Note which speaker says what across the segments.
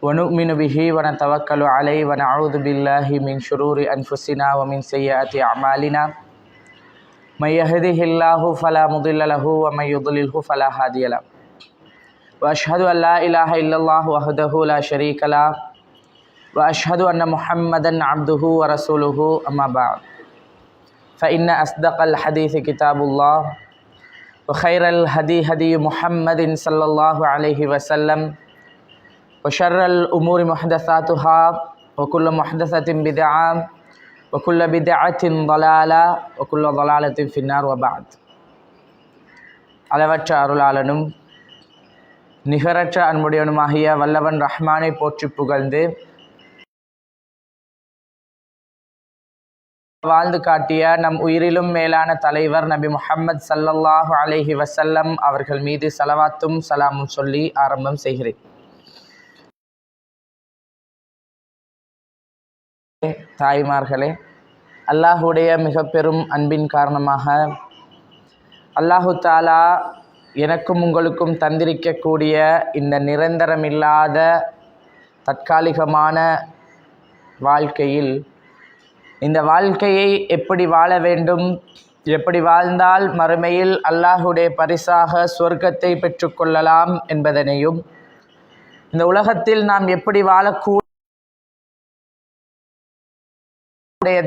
Speaker 1: ونؤمن به ونتوكل عليه ونعوذ بالله من شرور أنفسنا ومن سيئات أعمالنا من يهده الله فلا مضل له ومن يضلله فلا هادي له وأشهد أن لا إله إلا الله وحده لا شريك له وأشهد أن محمدا عبده ورسوله أما بعد فإن أصدق الحديث كتاب الله وخير الهدي هدي محمد صلى الله عليه وسلم وشر الأمور محدثاتها وكل محدثة بدعة وكل بدعة ضلالة وكل ضلالة في النار وبعد அளவற்ற அருளாளனும் நிகரற்ற அன்புடையவனுமாகிய வல்லவன் ரஹ்மானை போற்றி புகழ்ந்து வாழ்ந்து காட்டிய நம் உயிரிலும் மேலான தலைவர் நபி முஹம்மது ஸல்லல்லாஹு அலைஹி வஸல்லம் அவர்கள் மீது ஸலவாத்தும் சலாமும் சொல்லி ஆரம்பம் செய்கிறேன். தாய்மார்களே, அல்லாஹுடைய மிக பெரும் அன்பின் காரணமாக அல்லாஹு தாலா எனக்கும் உங்களுக்கும் தந்திரிக்கக்கூடிய இந்த நிரந்தரமில்லாத தற்காலிகமான வாழ்க்கையில் இந்த வாழ்க்கையை எப்படி வாழ வேண்டும், எப்படி வாழ்ந்தால் மறுமையில் அல்லாஹுடைய பரிசாக சொர்க்கத்தை பெற்றுக்கொள்ளலாம் என்பதனையும், இந்த உலகத்தில் நாம் எப்படி வாழக்கூடிய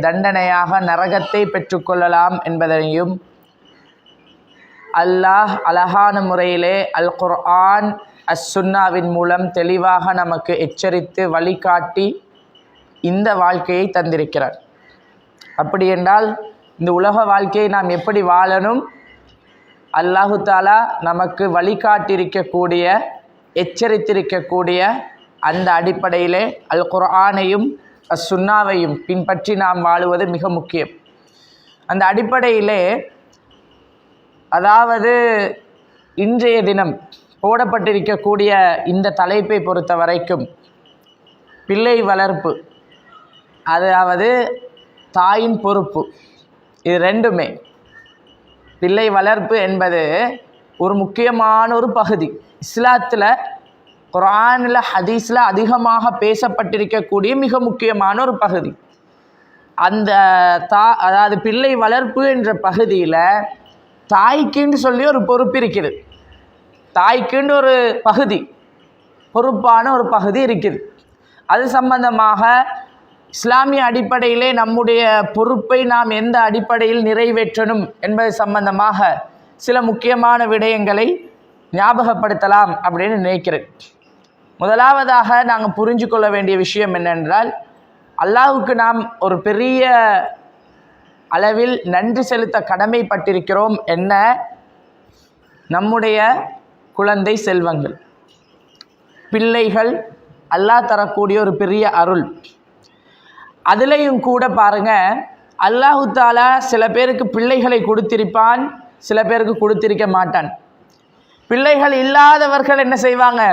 Speaker 1: தண்டனையாக நரகத்தை பெற்றுக்கொள்ளலாம் என்பதனையும் அல்லாஹ் அழகான முறையிலே அல் குர்ஆன் அஸ்-சுன்னாவின் மூலம் தெளிவாக நமக்கு எச்சரித்து வழிகாட்டி இந்த வாழ்க்கையை தந்திருக்கிறார். அப்படி என்றால் இந்த உலக வாழ்க்கையை நாம் எப்படி வாழணும், அல்லாஹு தாலா நமக்கு வழிகாட்டியிருக்கக்கூடிய எச்சரித்திருக்கக்கூடிய அந்த அடிப்படையிலே அல் குர்ஆனையும் அஸ்-சுன்னாவையும் பின்பற்றி நாம் வாழுவது மிக முக்கியம். அந்த அடிப்படையிலே அதாவது இன்றைய தினம் போடப்பட்டிருக்கக்கூடிய இந்த தலைப்பை பொறுத்த வரைக்கும் பிள்ளை வளர்ப்பு, அதாவது தாயின் பொறுப்பு, இது ரெண்டுமே. பிள்ளை வளர்ப்பு என்பது ஒரு முக்கியமான ஒரு பகுதி. இஸ்லாத்தில் குர்ஆனில் ஹதீஸில் அதிகமாக பேசப்பட்டிருக்கக்கூடிய மிக முக்கியமான ஒரு பகுதி. அந்த அதாவது பிள்ளை வளர்ப்பு என்ற பகுதியில் தாய்க்குன்னு சொல்லி ஒரு பொறுப்பு இருக்குது. தாய்க்குன்னு ஒரு பகுதி, பொறுப்பான ஒரு பகுதி இருக்குது. அது சம்பந்தமாக இஸ்லாமிய அடிப்படையிலே நம்முடைய பொறுப்பை நாம் எந்த அடிப்படையில் நிறைவேற்றணும் என்பது சம்பந்தமாக சில முக்கியமான விடயங்களை ஞாபகப்படுத்தலாம் அப்படின்னு நினைக்கிறேன். முதலாவதாக நாங்கள் புரிஞ்சு கொள்ள வேண்டிய விஷயம் என்னென்றால், அல்லாஹுக்கு நாம் ஒரு பெரிய அளவில் நன்றி செலுத்த கடமைப்பட்டிருக்கிறோம். என்ன? நம்முடைய குழந்தை செல்வங்கள், பிள்ளைகள் அல்லாஹ் தரக்கூடிய ஒரு பெரிய அருள். அதுலேயும் கூட பாருங்கள், அல்லாஹு தாலா சில பேருக்கு பிள்ளைகளை கொடுத்திருப்பான், சில பேருக்கு கொடுத்திருக்க மாட்டான். பிள்ளைகள் இல்லாதவர்கள் என்ன செய்வாங்க?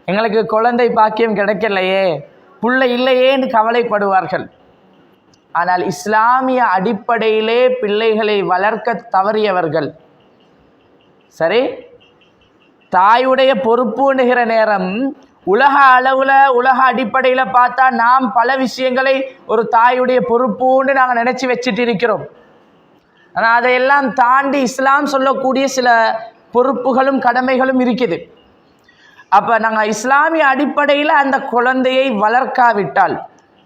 Speaker 1: எங்களுக்கு குழந்தை பாக்கியம் கிடைக்கலையே, பிள்ளை இல்லையேன்னு கவலைப்படுவார்கள். ஆனால் இஸ்லாமிய அடிப்படையிலே பிள்ளைகளை வளர்க்க தவறியவர்கள், சரி, தாயுடைய பொறுப்புன்னுகிற நேரம் உலக அளவில் உலக அடிப்படையில் பார்த்தா நாம் பல விஷயங்களை ஒரு தாயுடைய பொறுப்புன்னு நாங்கள் நினச்சி வச்சுட்டு இருக்கிறோம். ஆனால் அதையெல்லாம் தாண்டி இஸ்லாம் சொல்லக்கூடிய சில பொறுப்புகளும் கடமைகளும் இருக்குது. அப்போ நாங்கள் இஸ்லாமிய அடிப்படையில் அந்த குழந்தையை வளர்க்காவிட்டால்,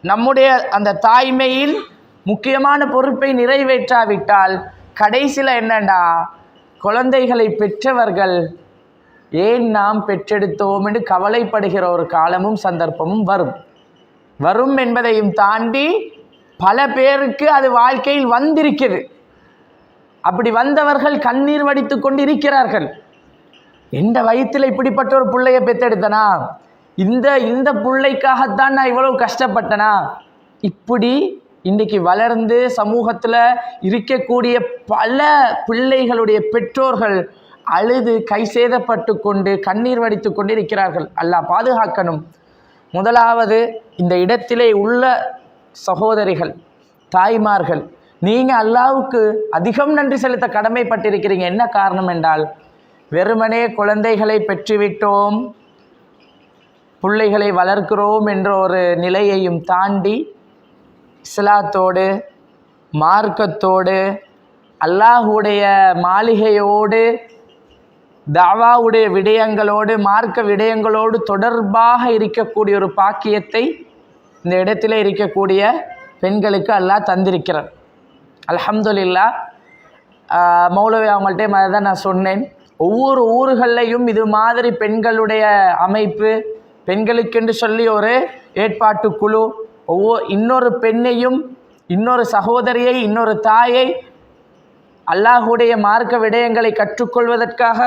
Speaker 1: நம்முடைய அந்த தாய்மையில் முக்கியமான பொறுப்பை நிறைவேற்றாவிட்டால், கடைசியில் என்னண்டா, குழந்தைகளை பெற்றவர்கள் ஏன் நாம் பெற்றெடுத்தோம் என்று கவலைப்படுகிற ஒரு காலமும் சந்தர்ப்பமும் வரும் என்பதையும் தாண்டி பல பேருக்கு அது வாழ்க்கையில் வந்திருக்கிறது. அப்படி வந்தவர்கள் கண்ணீர் வடித்து கொண்டு இருக்கிறார்கள். எந்த வயிற்றில் இப்படிப்பட்ட ஒரு பிள்ளையை பெற்றெடுத்தனா, இந்த பிள்ளைக்காகத்தான் நான் இவ்வளவு கஷ்டப்பட்டனா, இப்படி இன்றைக்கு வளர்ந்து சமூகத்தில் இருக்கக்கூடிய பல பிள்ளைகளுடைய பெற்றோர்கள் அழுது கை சேதப்பட்டு கொண்டு கண்ணீர் வடித்து கொண்டு இருக்கிறார்கள். அல்லாஹ் பாதுகாக்கணும். முதலாவது இந்த இடத்திலே உள்ள சகோதரிகள், தாய்மார்கள், நீங்கள் அல்லாஹ்வுக்கு அதிகம் நன்றி செலுத்த கடமைப்பட்டிருக்கிறீங்க. என்ன காரணம் என்றால், வெறுமனே குழந்தைகளை பெற்றுவிட்டோம், பிள்ளைகளை வளர்க்கிறோம் என்ற ஒரு நிலையையும் தாண்டி இஸ்லாத்தோடு, மார்க்கத்தோடு, அல்லாஹுடைய மாளிகையோடு, தாவாவுடைய விடயங்களோடு, மார்க்க விடயங்களோடு தொடர்பாக இருக்கக்கூடிய ஒரு பாக்கியத்தை இந்த இடத்துல இருக்கக்கூடிய பெண்களுக்கு அல்லாஹ் தந்திருக்கிறார். அல்ஹம்துலில்லாஹ். மௌலவி அவங்கள்ட்ட அதை தான் நான் சொன்னேன். ஒவ்வொரு ஊர்களையும் இது மாதிரி பெண்களுடைய அமைப்பு, பெண்களுக்கென்று சொல்லி ஒரு ஏற்பாட்டு குழு, இன்னொரு பெண்ணையும், இன்னொரு சகோதரியை, இன்னொரு தாயை அல்லாஹுடைய மார்க்க விடயங்களை கற்றுக்கொள்வதற்காக,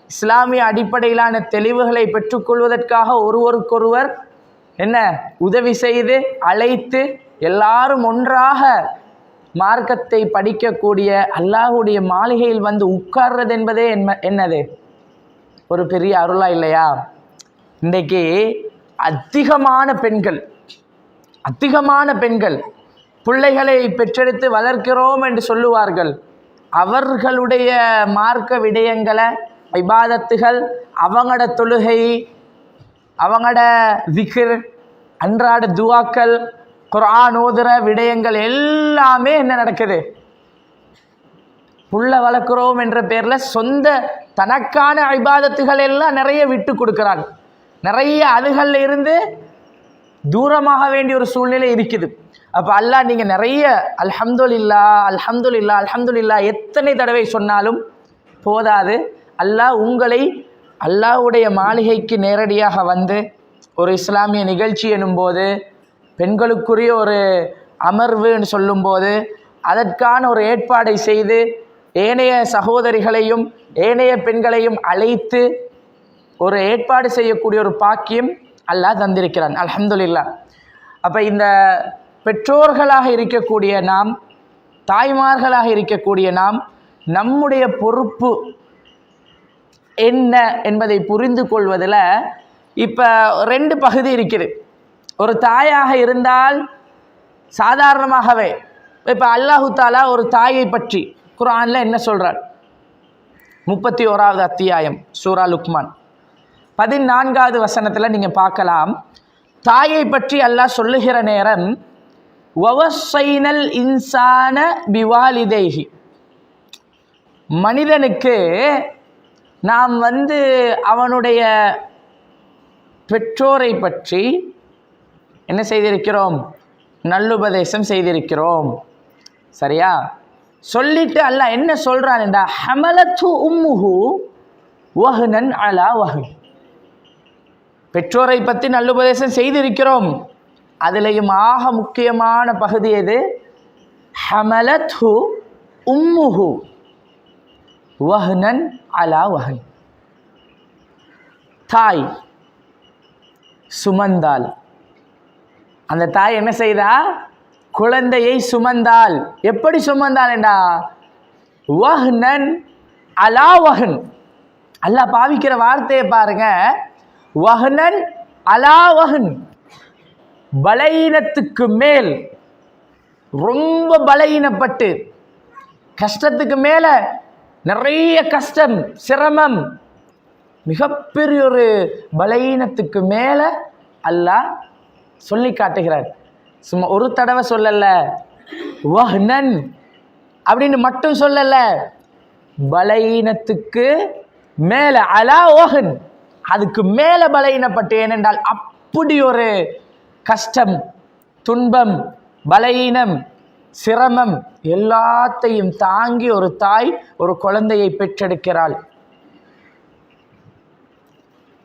Speaker 1: இஸ்லாமிய அடிப்படையிலான தெளிவுகளை பெற்றுக்கொள்வதற்காக ஒருவருக்கொருவர் உதவி செய்து அழைத்து எல்லாரும் ஒன்றாக மார்க்கத்தை படிக்கக்கூடிய அல்லாஹுடைய மாளிகையில் வந்து உட்கார்றது என்பதே என்னது ஒரு பெரிய அருளா இல்லையா? இன்றைக்கு அதிகமான பெண்கள் பிள்ளைகளை பெற்றெடுத்து வளர்க்கிறோம் என்று சொல்லுவார்கள். அவர்களுடைய மார்க்க விடயங்களை, இபாதத்துகள், அவங்களோட தொழுகை, அவங்களோட திக்ர், அன்றாட துவாக்கள், குர்ஆன் ஓதுற விடயங்கள் எல்லாமே என்ன நடக்குது? புள்ள வளர்க்கிறோம் என்ற பேரில் சொந்த தனக்கான இபாதத்துகள் எல்லாம் நிறைய விட்டு கொடுக்குறாங்க. நிறைய அதுகளில் இருந்து தூரமாக வேண்டிய ஒரு சூழ்நிலை இருக்குது. அப்போ அல்லாஹ் நீங்கள் நிறைய அல்ஹம்துலில்லாஹ் எத்தனை தடவை சொன்னாலும் போதாது. அல்லாஹ் உங்களை அல்லாஹ்வுடைய மாளிகைக்கு நேரடியாக வந்து ஒரு இஸ்லாமிய நிகழ்ச்சி எனும்போது, பெண்களுக்குரிய ஒரு அமர்வுன்னு சொல்லும்போது அதற்கான ஒரு ஏற்பாடை செய்து ஏனைய சகோதரிகளையும் ஏனைய பெண்களையும் அழைத்து ஒரு ஏற்பாடு செய்யக்கூடிய ஒரு பாக்கியம் அல்லாஹ் தந்திருக்கிறான். அல்ஹம்துலில்லாஹ். அப்போ இந்த பெற்றோர்களாக இருக்கக்கூடிய நாம், தாய்மார்களாக இருக்கக்கூடிய நாம், நம்முடைய பொறுப்பு என்ன என்பதை புரிந்து கொள்வதில் இப்போ 2 பகுதி இருக்குது. ஒரு தாயாக இருந்தால் சாதாரணமாகவே இப்போ அல்லாஹு தாலா ஒரு தாயை பற்றி குர்ஆனில் என்ன சொல்கிறார்? 31வது அத்தியாயம் சூரா லுக்மான் 14வது வசனத்தில் நீங்கள் பார்க்கலாம். தாயை பற்றி அல்லாஹ் சொல்லுகிற நேரம், வவஸ்ஸைனல் இன்சான பிவாலிதைஹி, மனிதனுக்கு நாம் அவனுடைய பெற்றோரை பற்றி என்ன செய்திருக்கிறோம்? நல்லுபதேசம் செய்திருக்கிறோம். சரியா? சொல்லிட்டு அல்லாஹ் என்ன சொல்றான் என்றா, ஹமலத்து உம்முஹு வஹ்னன் அலா வஹ்ன். பெற்றோரை பற்றி நல்லுபதேசம் செய்திருக்கிறோம். அதிலையும் ஆக முக்கியமான பகுதி எது? ஹமலத்து உம்முஹு வஹ்னன் அலா வஹ்ன். தாய் சுமந்தாள். அந்த தாய் என்ன செய்தா? குழந்தையை சுமந்தாள். எப்படி சுமந்தாள் என்றா, வஹ்னன் அலா வஹ்ன். அல்லாஹ் பாவிக்கிற வார்த்தையை பாருங்க, வஹ்னன் அலா வஹ்ன். பலவீனத்துக்கு மேல், ரொம்ப பலவீனப்பட்டு, கஷ்டத்துக்கு மேல நிறைய கஷ்டம், சிரமம், மிகப்பெரிய ஒரு பலவீனத்துக்கு மேல அல்லாஹ் சொல்லி காட்டுகிறார். சும்மா ஒரு தடவை சொல்லல, வஹ்னன் அப்படின்னு மட்டும் சொல்லல, பலவீனத்துக்கு மேல, அலா வஹ்ன், அதுக்கு மேல பலவீனப்பட்டு. ஏனென்றால் அப்படி ஒரு கஷ்டம், துன்பம், பலவீனம், சிரமம் எல்லாத்தையும் தாங்கி ஒரு தாய் ஒரு குழந்தையை பெற்றெடுக்கிறாள்.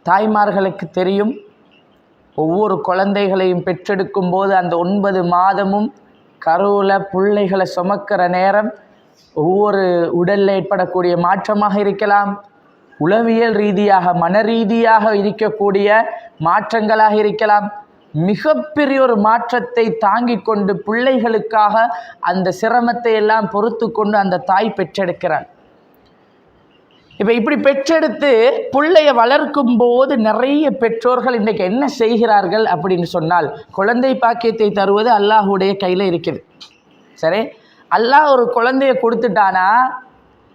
Speaker 1: தாய்மார்களுக்கு தெரியும், ஒவ்வொரு குழந்தைகளையும் பெற்றெடுக்கும் போது அந்த 9 மாதமும் கருவில் பிள்ளைகளை சுமக்கிற நேரம் ஒவ்வொரு உடலில் ஏற்படக்கூடிய மாற்றமாக இருக்கலாம், உளவியல் ரீதியாக மன ரீதியாக இருக்கக்கூடிய மாற்றங்களாக இருக்கலாம். மிகப்பெரிய ஒரு மாற்றத்தை தாங்கி கொண்டு பிள்ளைகளுக்காக அந்த சிரமத்தை எல்லாம் பொறுத்து கொண்டு அந்த தாய் பெற்றெடுக்கிறாள். இப்போ இப்படி பெற்றெடுத்து பிள்ளைய வளர்க்கும் போது நிறைய பெற்றோர்கள் இன்றைக்கு என்ன செய்கிறார்கள் அப்படின்னு சொன்னால், குழந்தை பாக்கியத்தை தருவது அல்லாஹுடைய கையில் இருக்குது. சரி, அல்லாஹ் ஒரு குழந்தைய கொடுத்துட்டானா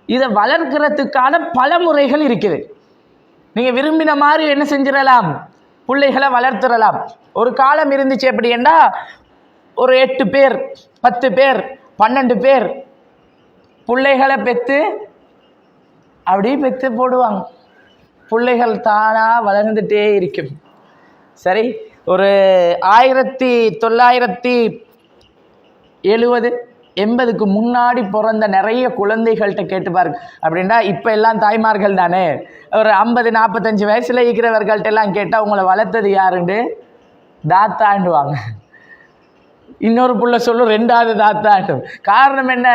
Speaker 1: இதை வளர்க்கிறதுக்கான பல முறைகள் இருக்குது. நீங்கள் விரும்பின மாதிரி என்ன செஞ்சிடலாம், பிள்ளைகளை வளர்த்துடலாம். ஒரு காலம் இருந்துச்சு எப்படின்னா, ஒரு 8 பேர் 10 பேர் 12 பேர் பிள்ளைகளை பெற்று அப்படியே பெற்று போடுவாங்க. பிள்ளைகள் தானாக வளர்ந்துட்டே இருக்கும். சரி, ஒரு 1970-80க்கு முன்னாடி பிறந்த நிறைய குழந்தைகள்கிட்ட கேட்டு பாருங்க. அப்படின்னா இப்போ எல்லாம் தாய்மார்கள் தானே, ஒரு 50-45 வயசில் இருக்கிறவர்கள்ட்ட எல்லாம் கேட்டால் உங்களை வளர்த்தது யாருண்டு தாத்தாண்டுவாங்க. இன்னொரு புள்ள சொல்லும் 2வது தாத்தாண்டும். காரணம் என்ன?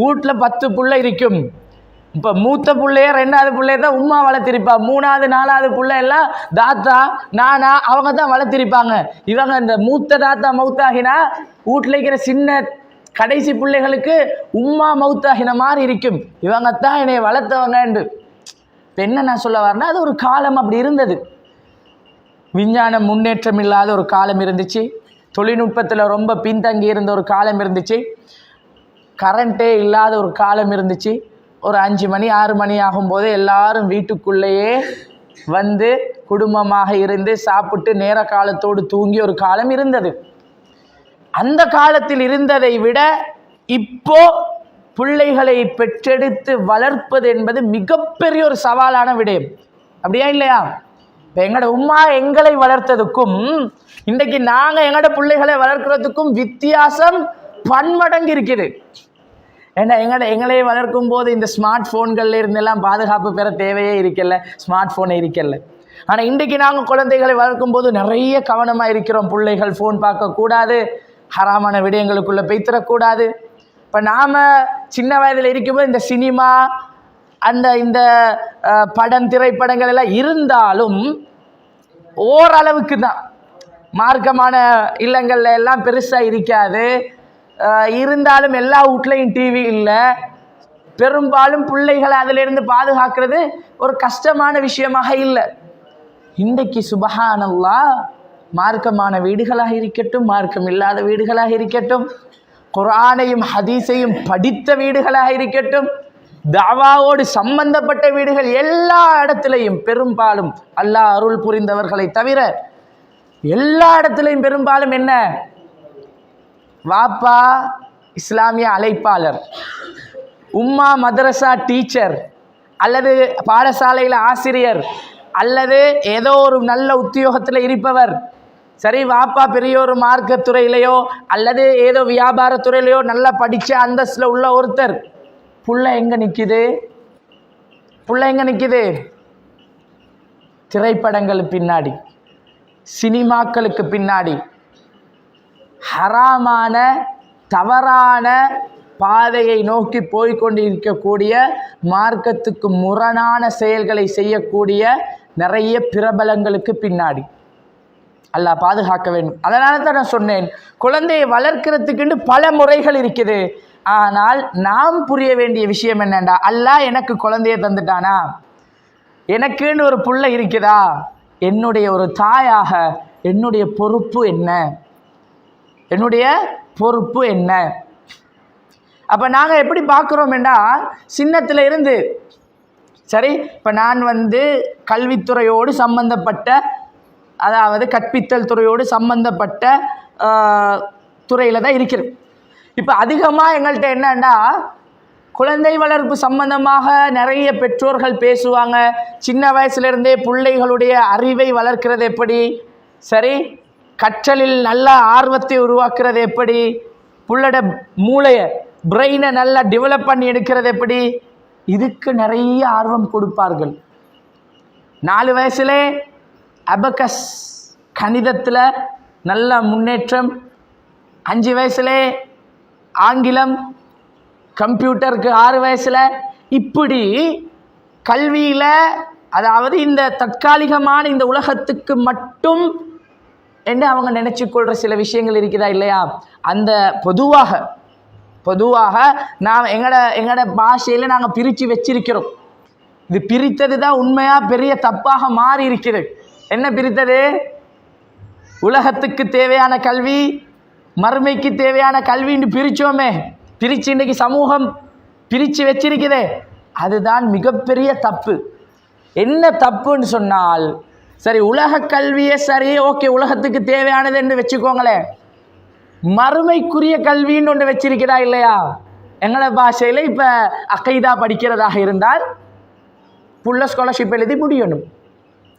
Speaker 1: வீட்டில் 10 புள்ள இருக்கும். இப்போ மூத்த பிள்ளைய 2வது பிள்ளைய தான் உம்மா வளர்த்திருப்பா. 3வது 4வது பிள்ளை எல்லாம் தாத்தா நானா அவங்க தான் வளர்த்திருப்பாங்க. இவங்க இந்த மூத்த தாத்தா மௌத்தாகினா வீட்டில் இருக்கிற சின்ன கடைசி பிள்ளைகளுக்கு உம்மா மௌத்தாகின மாதிரி இருக்கும். இவங்க தான் என்னை வளர்த்தவங்கண்டு. இப்போ என்ன நான் சொல்ல வரேன்னா, அது ஒரு காலம் அப்படி இருந்தது. விஞ்ஞான முன்னேற்றம் இல்லாத ஒரு காலம் இருந்துச்சு. தொழில்நுட்பத்தில் ரொம்ப பின்தங்கி இருந்த ஒரு காலம் இருந்துச்சு. கரண்ட்டே இல்லாத ஒரு காலம் இருந்துச்சு. ஒரு 5 மணி 6 மணி ஆகும்போது எல்லாரும் வீட்டுக்குள்ளேயே வந்து குடும்பமாக இருந்து சாப்பிட்டு நேர காலத்தோடு தூங்கி ஒரு காலம் இருந்தது. அந்த காலத்தில் இருந்ததை விட இப்போ பிள்ளைகளை பெற்றெடுத்து வளர்ப்பது என்பது மிகப்பெரிய ஒரு சவாலான விடயம். அப்படியா இல்லையா? இப்போ எங்களோட உம்மா எங்களை வளர்த்ததுக்கும் இன்றைக்கு நாங்கள் எங்களோட பிள்ளைகளை வளர்க்குறதுக்கும் வித்தியாசம் பன்மடங்கு இருக்குது. ஏன்னா எங்களை வளர்க்கும் போது இந்த ஸ்மார்ட் ஃபோன்கள்ல இருந்தெல்லாம் பாதுகாப்பு பெற தேவையே இருக்கல, ஸ்மார்ட் ஃபோனே இருக்கல. ஆனால் இன்றைக்கு நாங்கள் குழந்தைகளை வளர்க்கும் போது நிறைய கவனமாக இருக்கிறோம். பிள்ளைகள் ஃபோன் பார்க்கக்கூடாது, ஹராமான விடயங்களுக்குள்ளே பெய்த்திடக்கூடாது. இப்போ நாம் சின்ன வயதில் இருக்கும்போது இந்த சினிமா இந்த படம் திரைப்படங்கள் எல்லாம் இருந்தாலும் ஓரளவுக்கு தான், மார்க்கமான இல்லங்கள்ல எல்லாம் பெருசாக இருக்காது. இருந்தாலும் எல்லா வீட்லையும் டிவி இல்லை. பெரும்பாலும் பிள்ளைகளை அதிலிருந்து பாதுகாக்கிறது ஒரு கஷ்டமான விஷயமாக இல்லை. இன்றைக்கு சுபஹானல்லாஹ், மார்க்கமான வீடுகளாக இருக்கட்டும், மார்க்கம் இல்லாத வீடுகளாக இருக்கட்டும், குர்ஆனையும் ஹதீஸையும் படித்த வீடுகளாக இருக்கட்டும், தாவாவோடு சம்பந்தப்பட்ட வீடுகள், எல்லா இடத்திலையும் பெரும்பாலும் அல்லாஹ் அருள் புரிந்தவர்களை தவிர எல்லா இடத்திலையும் பெரும்பாலும் என்ன, வாப்பா இஸ்லாமிய அழைப்பாளர், உம்மா மதரசா டீச்சர் அல்லது பாடசாலையில் ஆசிரியர் அல்லது ஏதோ ஒரு நல்ல உத்தியோகத்தில் இருப்பவர். சரி, வாப்பா பெரிய ஒரு மார்க்கத்துறையிலையோ அல்லது ஏதோ வியாபாரத்துறையிலையோ நல்லா படித்த அந்தஸ்தில் உள்ள ஒருத்தர். புள்ள எங்கே நிற்கிது? புள்ள எங்கே நிற்கிது? திரைப்படங்கள் பின்னாடி, சினிமாக்களுக்கு பின்னாடி, ஹராமான தவறான பாதையை நோக்கி போய்கொண்டிருக்கக்கூடிய, மார்க்கத்துக்கு முரணான செயல்களை செய்யக்கூடிய நிறைய பிரபலங்களுக்கு பின்னாடி. அல்லாஹ் பாதுகாக்க வேண்டும். அதனால தான் நான் சொன்னேன், குழந்தையை வளர்க்கிறதுக்குன்னு பல முறைகள் இருக்குது. ஆனால் நாம் புரிய வேண்டிய விஷயம் என்னண்டா, அல்லாஹ் எனக்கு குழந்தைய தந்துட்டானா, எனக்குன்னு ஒரு புள்ள இருக்குதா, என்னுடைய ஒரு தாயாக என்னுடைய பொறுப்பு என்ன, என்னுடைய பொறுப்பு என்ன? அப்போ நாங்கள் எப்படி பார்க்குறோம்னா, சின்னத்தில் இருந்து சரி, இப்போ நான் கல்வித்துறையோடு சம்பந்தப்பட்ட, அதாவது கற்பித்தல் துறையோடு சம்பந்தப்பட்ட துறையில் தான் இருக்கிறேன். இப்போ அதிகமாக எங்கள்கிட்ட என்னன்னா, குழந்தை வளர்ப்பு சம்பந்தமாக நிறைய பெற்றோர்கள் பேசுவாங்க. சின்ன வயசுலேருந்தே பிள்ளைகளுடைய அறிவை வளர்க்கிறது எப்படி, சரி, கற்றலில் நல்ல ஆர்வத்தை உருவாக்குறது எப்படி, புள்ளோட மூளையை பிரெயினை நல்லா டெவலப் பண்ணி எடுக்கிறது எப்படி, இதுக்கு நிறைய ஆர்வம் கொடுப்பார்கள். 4 வயசுலே அபகஸ் கணிதத்தில் நல்ல முன்னேற்றம், 5 வயசுலே ஆங்கிலம், கம்ப்யூட்டருக்கு 6 வயசில், இப்படி கல்வியில், அதாவது இந்த தற்காலிகமான இந்த உலகத்துக்கு மட்டும் என்று அவங்க நினச்சிக்கொள்கிற சில விஷயங்கள் இருக்குதா இல்லையா? அந்த பொதுவாக நாம் எங்களோட பாஷையில் நாங்கள் பிரித்து வச்சிருக்கிறோம். இது பிரித்தது தான் உண்மையாக பெரிய தப்பாக மாறி இருக்குது. என்ன பிரித்தது? உலகத்துக்கு தேவையான கல்வி, மறுமைக்கு தேவையான கல்வின்னு பிரித்தோமே, பிரித்து இன்றைக்கி சமூகம் பிரித்து வச்சிருக்குதே, அதுதான் மிகப்பெரிய தப்பு. என்ன தப்புன்னு சொன்னால், சரி, உலக கல்வியே சரி, ஓகே, உலகத்துக்கு தேவையானது என்று வச்சுக்கோங்களேன். மறுமைக்குரிய கல்வின்னு ஒன்று வச்சிருக்கிறா இல்லையா? எங்களோட பாஷையில் இப்போ அகைதா படிக்கிறதாக இருந்தால் புள்ள ஸ்காலர்ஷிப் எழுதி முடியணும்.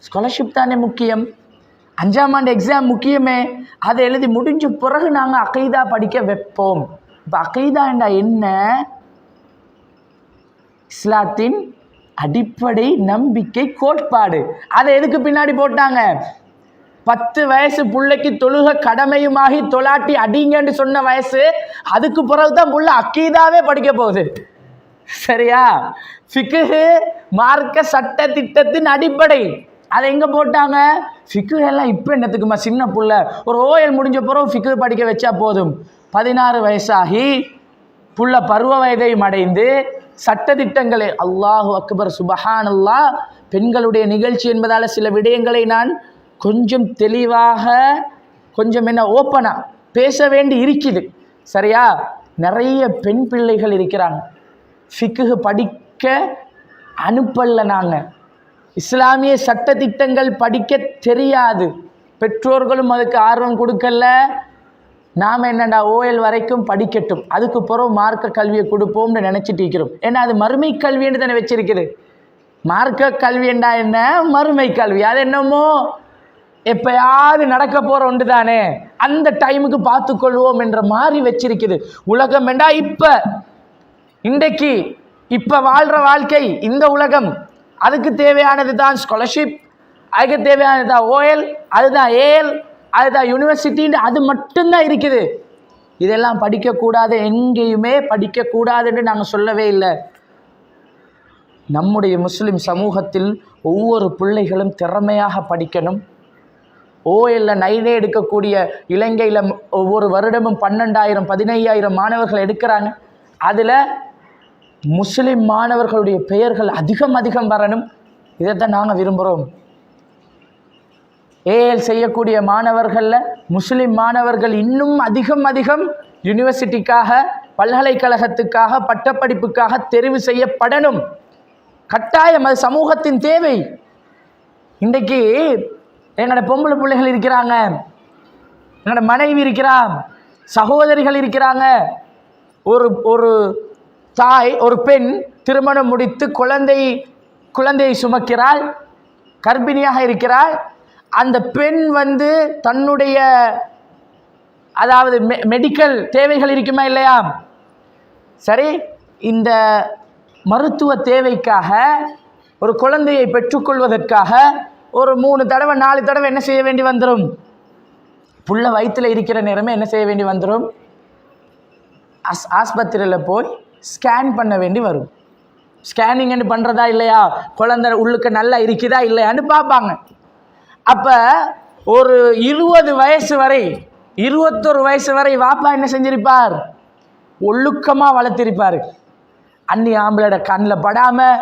Speaker 1: ஸ்காலர்ஷிப் தானே முக்கியம், 5ஆம் ஆண்டு எக்ஸாம் முக்கியமே. அதை எழுதி முடிஞ்ச பிறகு நாங்கள் அகைதா படிக்க வைப்போம். இப்போ அகைதா என்றா என்ன? இஸ்லாத்தின் அடிப்படை நம்பிக்கை கோட்பாடு. அதை எதுக்கு பின்னாடி போட்டாங்க? 10 வயசு பிள்ளைக்கு தொழுக கடமையுமாகி தொலாட்டி அடிங்கன்னு சொன்ன வயசு. அதுக்கு பிறகுதான் புள்ள அக்கீதாவே படிக்க போகுது. சரியா? ஃபிக்ஹ் மார்க்க சட்ட திட்டத்தின் அடிப்படை. அதை எங்க போட்டாங்க? ஃபிக்ஹ் எல்லாம் இப்போ என்னத்துக்குமா? சின்ன புள்ள ஒரு ஓஎல் முடிஞ்ச பிறகு ஃபிக்ஹ் படிக்க வச்சா போதும். 16 வயசாகி புள்ள பருவ வயதையும் அடைந்து சட்டத்திட்டங்களை, அல்லாஹு அக்பர், சுபஹானல்லாஹ். பெண்களுடைய நிகழ்ச்சி என்பதால் சில விடயங்களை நான் கொஞ்சம் தெளிவாக, கொஞ்சம் ஓப்பனாக பேச வேண்டி இருக்குது. சரியா? நிறைய பெண் பிள்ளைகள் இருக்கிறாங்க, ஃபிக்ஹ் படிக்க அனுப்பல. நாங்கள் இஸ்லாமிய சட்டத்திட்டங்கள் படிக்க தெரியாது, பெற்றோர்களும் அதுக்கு ஆர்வம் கொடுக்கல. நாம் என்னடா ஓஎல் வரைக்கும் படிக்கட்டும், அதுக்கு பிறகு மார்க்க கல்வியை கொடுப்போம்னு நினச்சிட்டு இருக்கிறோம். ஏன்னா அது மறுமை கல்வின்னு தானே வச்சிருக்குது. மார்க்க கல்வி என்றா என்ன? மறுமை கல்வி. அது என்னமோ எப்பயாவது நடக்க போகிற ஒன்று தானே, அந்த டைமுக்கு பார்த்துக்கொள்வோம் என்ற மாதிரி வச்சிருக்குது. உலகம் என்றா இப்போ இன்றைக்கு இப்போ வாழ்கிற வாழ்க்கை, இந்த உலகம். அதுக்கு தேவையானது தான் ஸ்காலர்ஷிப், அதுக்கு தேவையானது தான் ஓஎல், அதுதான் ஏஎல், அதுதான் யூனிவர்சிட்டின்னு அது மட்டும்தான் இருக்குது. இதெல்லாம் படிக்கக்கூடாது, எங்கேயுமே படிக்கக்கூடாதுன்னு நாங்கள் சொல்லவே இல்லை. நம்முடைய முஸ்லிம் சமூகத்தில் ஒவ்வொரு பிள்ளைகளும் திறமையாக படிக்கணும். ஓஎல்ல நைனே எடுக்கக்கூடிய இலங்கையில் ஒவ்வொரு வருடமும் 12,000 15,000 மாணவர்கள் எடுக்கிறாங்க. அதில் முஸ்லிம் மாணவர்களுடைய பெயர்கள் அதிகம் வரணும். இதைத்தான் நாங்கள் விரும்புகிறோம். ஏஎல் செய்யக்கூடிய மாணவர்களில் முஸ்லிம் மாணவர்கள் இன்னும் அதிகம் யூனிவர்சிட்டிக்காக, பல்கலைக்கழகத்துக்காக, பட்டப்படிப்புக்காக தெரிவு செய்யப்படணும். கட்டாயம், அது சமூகத்தின் தேவை. இன்றைக்கு எங்களோட பொம்பளை பிள்ளைகள் இருக்கிறாங்க, எங்களோட மனைவி இருக்கிறான், சகோதரிகள் இருக்கிறாங்க. ஒரு தாய், ஒரு பெண் திருமணம் முடித்து குழந்தையை சுமக்கிறாள், கர்ப்பிணியாக இருக்கிறாள். அந்த பெண் தன்னுடைய அதாவது மெடிக்கல் தேவைகள் இருக்குமா இல்லையா? சரி, இந்த மருத்துவ தேவைக்காக ஒரு குழந்தையை பெற்றுக்கொள்வதற்காக ஒரு 3 தடவை 4 தடவை என்ன செய்ய வேண்டி வந்துடும்? புள்ள வயிற்றில் இருக்கிற நேரமே என்ன செய்ய வேண்டி வந்துடும்? ஆஸ்பத்திரியில் போய் ஸ்கேன் பண்ண வேண்டி வரும். ஸ்கேனிங்னு பண்ணுறதா இல்லையா? குழந்தை உள்ளுக்கு நல்லா இருக்குதா இல்லையான்னு பார்ப்பாங்க. அப்போ ஒரு 20 வயசு வரை, 21 வயசு வரை வாப்பா என்ன செஞ்சிருப்பார்? ஒழுக்கமாக வளர்த்திருப்பார். அன்னி ஆம்பளோட கண்ணில் படாமல்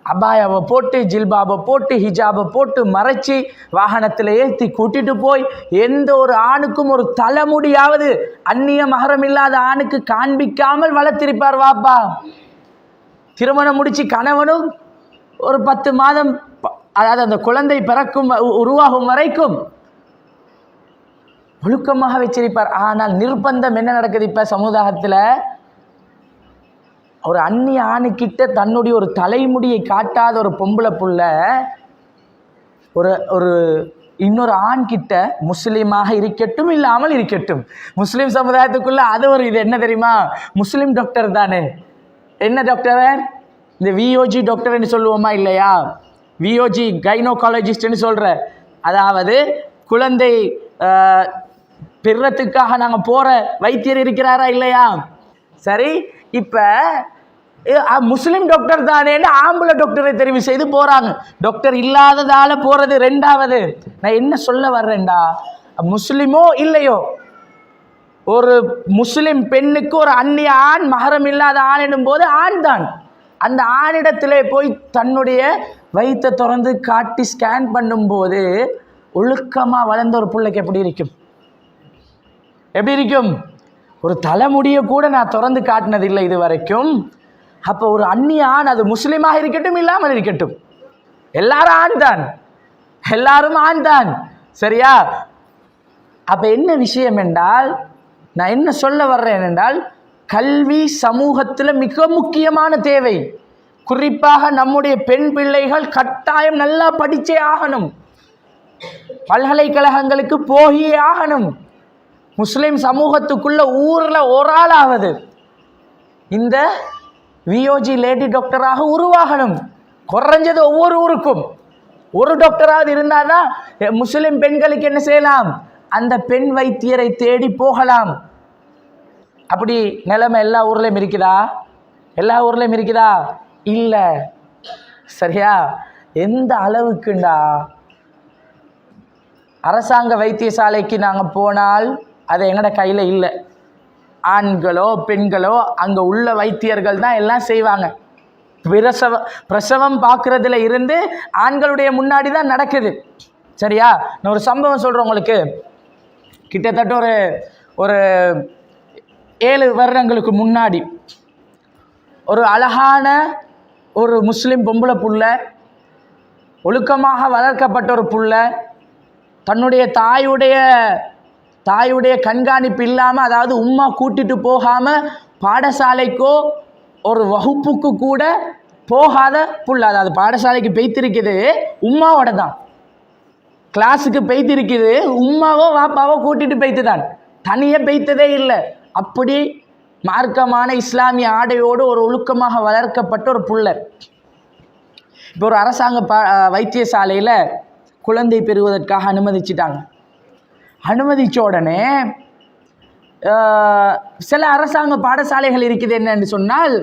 Speaker 1: அபாயாவை போட்டு, ஜில்பாபை போட்டு, ஹிஜாபை போட்டு மறைச்சி வாகனத்தில் ஏற்றி கூட்டிட்டு போய் எந்த ஒரு ஆணுக்கும் ஒரு தலைமுடியாவது அந்நிய மகரம் இல்லாத ஆணுக்கு காண்பிக்காமல் வளர்த்திருப்பார் வாப்பா. திருமணம் முடிச்சு கணவனும் ஒரு 10 மாதம், அதாவது அந்த குழந்தை பிறக்கும் உருவாகும் வரைக்கும் ஒழுக்கமாக வச்சிருப்பார். ஆனால் நிர்பந்தம் என்ன நடக்குது இப்போ சமுதாயத்தில்? ஒரு அந்நிய ஆணுக்கிட்ட தன்னுடைய ஒரு தலைமுடியை காட்டாத ஒரு பொம்பளை புள்ள ஒரு இன்னொரு ஆண்கிட்ட, முஸ்லீமாக இருக்கட்டும் இல்லாமல் இருக்கட்டும், முஸ்லீம் சமுதாயத்துக்குள்ள அது ஒரு இது என்ன தெரியுமா? முஸ்லீம் டாக்டர் தானே. என்ன டாக்டர்? இந்த விஓஜி டாக்டர்னு சொல்லுவோமா இல்லையா? விஓஜி கைனோகாலஜிஸ்ட்னு சொல்கிற, அதாவது குழந்தை பிறத்துக்காக நாங்கள் போகிற வைத்தியர் இருக்கிறாரா இல்லையா? சரி, இப்போ முஸ்லீம் டாக்டர் தானேன்னு ஆம்பளை டாக்டரை தெரிவு செய்து போகிறாங்க. டாக்டர் இல்லாததால் போகிறது ரெண்டாவது. நான் என்ன சொல்ல வர்றேன்டா, முஸ்லிமோ இல்லையோ, ஒரு முஸ்லிம் பெண்ணுக்கு ஒரு அந்நிய ஆண் மகரம் இல்லாத ஆண் என்னும் போது ஆண் தான். அந்த ஆணிடத்திலே போய் தன்னுடைய வயிற்றை திறந்து காட்டி ஸ்கேன் பண்ணும்போது ஒழுக்கமாக வளர்ந்த ஒரு பிள்ளைக்கு எப்படி இருக்கும்? எப்படி இருக்கும்? ஒரு தலைமுடியை கூட நான் திறந்து காட்டினதில்லை இது வரைக்கும். அப்போ ஒரு அந்நிய ஆண், அது முஸ்லீமாக இருக்கட்டும் இல்லாமல் இருக்கட்டும், எல்லாரும் ஆண் தான். எல்லாரும் ஆண் தான். சரியா? அப்ப என்ன விஷயம் என்றால், நான் என்ன சொல்ல வர்றேன் என்றால், கல்வி சமூகத்தில் மிக முக்கியமான தேவை. குறிப்பாக நம்முடைய பெண் பிள்ளைகள் கட்டாயம் நல்லா படிச்சே ஆகணும், பல்கலைக்கழகங்களுக்கு போயே ஆகணும். முஸ்லிம் சமூகத்துக்குள்ள ஊர்ல ஒரு ஆளாவது இந்த விஓஜி லேடி டாக்டராக உருவாகணும். குறைஞ்சது ஒவ்வொரு ஊருக்கும் ஒரு டாக்டராவது இருந்தாதான் முஸ்லிம் பெண்களுக்கு என்ன செய்யலாம், அந்த பெண் வைத்தியரை தேடி போகலாம். அப்படி நிலைமை எல்லா ஊர்லயும் இருக்குதா? எல்லா ஊர்லயும் இருக்குதா? இல்ல. சரியா? எந்த அளவுக்குண்டா, அரசாங்க வைத்தியசாலைக்கு நாங்கள் போனால் அது எங்கட கையில் இல்லை. ஆண்களோ பெண்களோ அங்கே உள்ள வைத்தியர்கள் தான் எல்லாம் செய்வாங்க. பிரசவம் பார்க்குறதுல இருந்து ஆண்களுடைய முன்னாடி தான் நடக்குது. சரியா? நான் ஒரு சம்பவம் சொல்கிறேன் உங்களுக்கு. கிட்டத்தட்ட ஒரு 7 வருடங்களுக்கு முன்னாடி ஒரு அழகான ஒரு முஸ்லிம் பொம்பளை புள்ள, ஒழுக்கமாக வளர்க்கப்பட்ட ஒரு புள்ள, தன்னுடைய தாயுடைய கண்காணிப்பு இல்லாமல், அதாவது உம்மா கூட்டிட்டு போகாமல் பாடசாலைக்கோ ஒரு வகுப்புக்கு கூட போகாத புள்ள. அதாவது பாடசாலைக்கு பெய்த்திருக்குது உம்மாவோட தான், கிளாஸுக்கு பெய்த்திருக்குது உம்மாவோ வாப்பாவோ கூட்டிட்டு பெய்த்து தான், தனியே பெய்த்ததே இல்லை. அப்படி மார்க்கமான இஸ்லாமிய ஆடையோடு ஒரு ஒழுக்கமாக வளர்க்கப்பட்ட ஒரு புள்ள. இப்போ ஒரு அரசாங்க வைத்தியசாலையில் குழந்தை பெறுவதற்காக அனுமதிச்சிட்டாங்க. அனுமதிச்ச உடனே சில அரசாங்க பாடசாலைகள் இருக்குது. என்னன்னு சொன்னால்,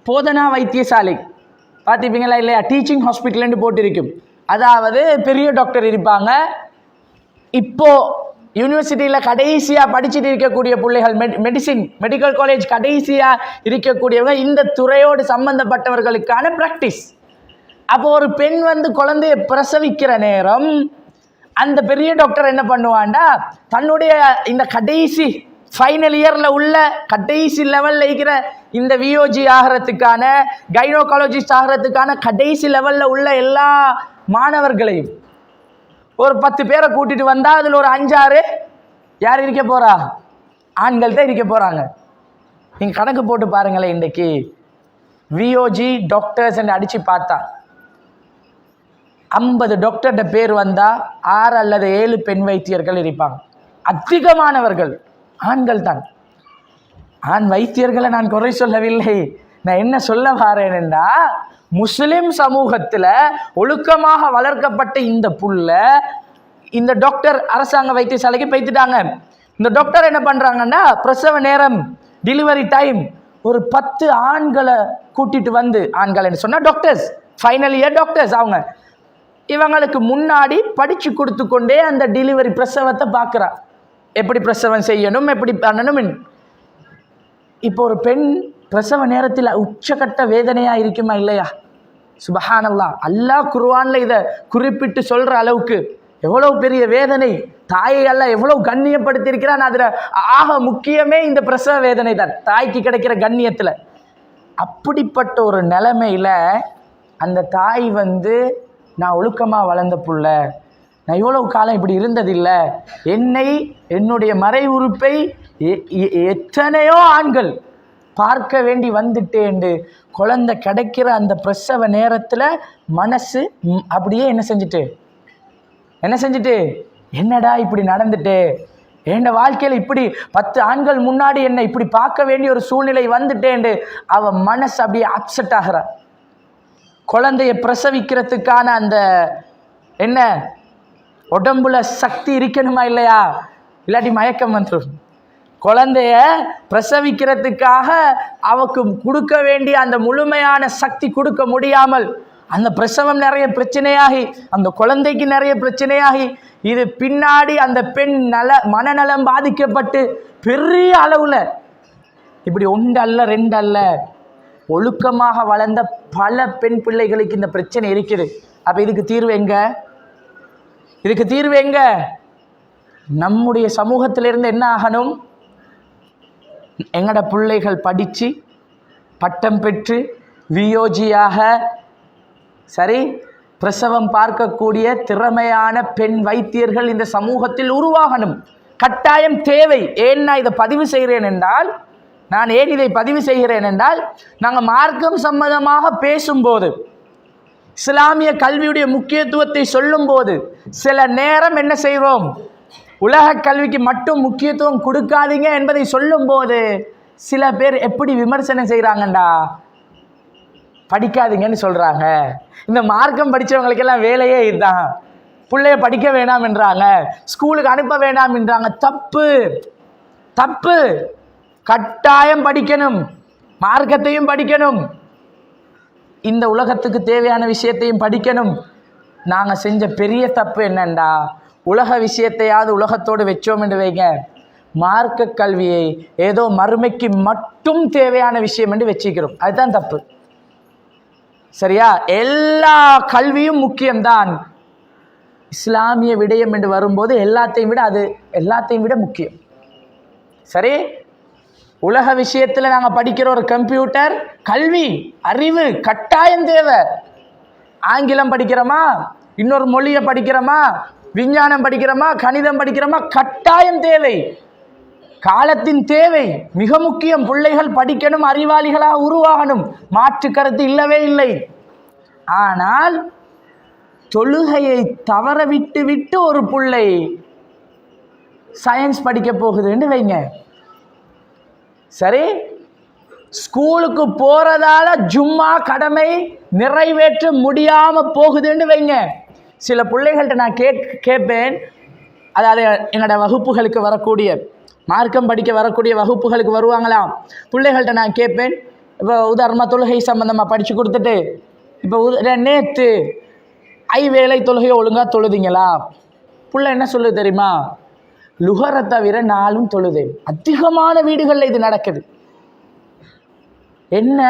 Speaker 1: போதனா வைத்தியசாலை பார்த்துப்பீங்களா இல்லையா, டீச்சிங் ஹாஸ்பிட்டல்னு போட்டிருக்கும். அதாவது பெரிய டாக்டர் இருப்பாங்க. இப்போ யூனிவர்சிட்டியில் கடைசியாக படிச்சுட்டு இருக்கக்கூடிய பிள்ளைகள், மெடிக்கல் காலேஜ் கடைசியாக இருக்கக்கூடியவங்க, இந்த துறையோடு சம்பந்தப்பட்டவர்களுக்கான ப்ராக்டிஸ். அப்போ ஒரு பெண் குழந்தைய பிரசவிக்கிற நேரம் அந்த பெரிய டாக்டர் என்ன பண்ணுவாண்டா, தன்னுடைய இந்த கடைசி ஃபைனல் இயரில் உள்ள கடைசி லெவலில் இருக்கிற இந்த விஓஜி ஆகிறதுக்கான, கைனோகாலஜிஸ்ட் ஆகிறதுக்கான கடைசி லெவலில் உள்ள எல்லா மாணவர்களையும் ஒரு 10 பேரை கூட்டிட்டு வந்தால் அதில் ஒரு 5-6 யார் இருக்க போகிறா, ஆண்கள் தான் இருக்க போகிறாங்க. நீங்கள் கணக்கு போட்டு பாருங்களேன். இன்றைக்கி விஓஜி டாக்டர்ஸ் அடித்து பார்த்தா 50 டாக்டர்கிட்ட பேர் வந்தால் 6 அல்லது 7 பெண் வைத்தியர்கள் இருப்பாங்க. அதிகமானவர்கள் ஆண்கள் தான். ஆண் வைத்தியர்களை நான் குறை சொல்லவில்லை. நான் என்ன சொல்ல வரேன்னா, முஸ்லிம் சமூகத்தில் ஒழுக்கமாக வளர்க்கப்பட்ட இந்த புள்ள, இந்த டாக்டர் அரசாங்க வைத்தியசாலைக்கு போய்த்துட்டாங்க. இந்த டாக்டர் என்ன பண்ணுறாங்கன்னா, பிரசவ நேரம், டெலிவரி டைம், ஒரு 10 ஆண்களை கூட்டிட்டு வந்து, ஆண்கள் சொன்னால் டாக்டர்ஸ், ஃபைனல் இயர் டாக்டர்ஸ், அவங்க இவங்களுக்கு முன்னாடி படித்து கொடுத்து கொண்டே அந்த டெலிவரி பிரசவத்தை பார்க்குறா. எப்படி பிரசவம் செய்யணும், எப்படி பண்ணணும். இப்போ ஒரு பெண் பிரசவ நேரத்தில் உச்சகட்ட வேதனையாக இருக்குமா இல்லையா? சுபஹானல்லாஹ், அல்லாஹ் குர்ஆன்ல இதை குறிப்பிட்டு சொல்கிற அளவுக்கு எவ்வளோ பெரிய வேதனை. தாயை அல்லாஹ் எவ்வளோ கண்ணியப்படுத்தியிருக்கிறான். அதில் ஆக முக்கியமே இந்த பிரசவ வேதனை தான், தாய்க்கு கிடைக்கிற கண்ணியத்தில். அப்படிப்பட்ட ஒரு நிலைமையில் அந்த தாய் நான் ஒழுக்கமாக வளர்ந்த புள்ள, நான் இவ்வளவு காலம் இப்படி இருந்ததில்லை, என்னுடைய மறை உறுப்பை எத்தனையோ ஆண்கள் பார்க்க வேண்டி வந்துட்டேன்னு குழந்தை கிடைக்கிற அந்த பிரசவ நேரத்தில் மனசு அப்படியே என்ன செஞ்சுட்டு என்னடா இப்படி நடந்துட்டு, என் வாழ்க்கையில் இப்படி 10 ஆண்கள் முன்னாடி என்னை இப்படி பார்க்க வேண்டிய ஒரு சூழ்நிலை வந்துட்டேன்னு அவன் மனசு அப்படியே அப்செட் ஆகிறா. குழந்தைய பிரசவிக்கிறதுக்கான அந்த என்ன உடம்புல சக்தி இருக்கணுமா இல்லையா, இல்லாட்டி மயக்கம் வந்துடும். குழந்தைய பிரசவிக்கிறதுக்காக அவக்கு கொடுக்க வேண்டிய அந்த முழுமையான சக்தி கொடுக்க முடியாமல் அந்த பிரசவம் நிறைய பிரச்சனையாகி, அந்த குழந்தைக்கு நிறைய பிரச்சனையாகி, இது பின்னாடி அந்த பெண் மனநலம் பாதிக்கப்பட்டு பெரிய அளவில் இப்படி 1 அல்ல 2 அல்ல ஒழுக்கமாக வளர்ந்த பல பெண் பிள்ளைகளுக்கு இந்த பிரச்சனை இருக்குது. அப்போ இதுக்கு தீர்வு எங்க? நம்முடைய சமூகத்திலிருந்து என்ன ஆகணும்? எங்கட பிள்ளைகள் படித்து பட்டம் பெற்று விஓஜியாக, சரி, பிரசவம் பார்க்கக்கூடிய திறமையான பெண் வைத்தியர்கள் இந்த சமூகத்தில் உருவாகணும், கட்டாயம் தேவை. ஏன் நான் இதை பதிவு செய்கிறேன் என்றால், நாங்கள் மார்க்கம் சம்பந்தமாக பேசும்போது, இஸ்லாமிய கல்வியுடைய முக்கியத்துவத்தை சொல்லும்போது சில நேரம் என்ன செய்கிறோம், உலக கல்விக்கு மட்டும் முக்கியத்துவம் கொடுக்காதீங்க என்பதை சொல்லும்போது சில பேர் எப்படி விமர்சனம் செய்கிறாங்கண்டா, படிக்காதீங்கன்னு சொல்கிறாங்க. இந்த மார்க்கம் படித்தவங்களுக்கெல்லாம் வேலையே இதுதான், பிள்ளைய படிக்க வேணாம் என்றாங்க, ஸ்கூலுக்கு அனுப்ப வேண்டாம் என்றாங்க. தப்பு. கட்டாயம் படிக்கணும், மார்க்கத்தையும் படிக்கணும், இந்த உலகத்துக்கு தேவையான விஷயத்தையும் படிக்கணும். நாங்கள் செஞ்ச பெரிய தப்பு என்னண்டா, உலக விஷயத்தையாவது உலகத்தோடு வச்சோம் என்று வைங்க, மார்க்க கல்வியை ஏதோ மறுமைக்கு மட்டும் தேவையான விஷயம் என்று வச்சுக்கிறோம். அதுதான் தப்பு. சரியா? எல்லா கல்வியும் முக்கியம்தான். இஸ்லாமிய விடயம் என்று வரும்போது எல்லாத்தையும் விட முக்கியம். சரி, உலக விஷயத்தில் நாங்கள் படிக்கிற ஒரு கம்ப்யூட்டர், கல்வி, அறிவு கட்டாயம் தேவை. ஆங்கிலம் படிக்கிறோமா, இன்னொரு மொழியை படிக்கிறோமா, விஞ்ஞானம் படிக்கிறோமா, கணிதம் படிக்கிறோமா, கட்டாயம் தேவை. காலத்தின் தேவை மிக முக்கியம். பிள்ளைகள் படிக்கணும், அறிவாளிகளாக உருவாகணும், மாற்று கருத்து இல்லவே இல்லை. ஆனால் தொழுகையை தவற விட்டு ஒரு பிள்ளை சயின்ஸ் படிக்க போகுதுன்னு வைங்க, சரி, ஸ்கூலுக்கு போறதால ஜும்மா கடமை நிறைவேற்ற முடியாம போகுதுன்னு வைங்க. சில பிள்ளைகள்கிட்ட நான் கேட்பேன், அதாவது என்னோட வகுப்புகளுக்கு வரக்கூடிய, மார்க்கம் படிக்க வரக்கூடிய வகுப்புகளுக்கு வருவாங்களாம். பிள்ளைகள்கிட்ட நான் கேட்பேன், இப்போ உதாரணமாக தொழுகை சம்பந்தமாக படித்து கொடுத்துட்டு, இப்போ நேற்று வேளை தொழுகையை ஒழுங்காக தொழுதிங்களா? பிள்ளை என்ன சொல்லுது தெரியுமா, லுகரை தவிர நாளும் தொழுதேன். அதிகமான வீடுகளில் இது நடக்குது. என்ன,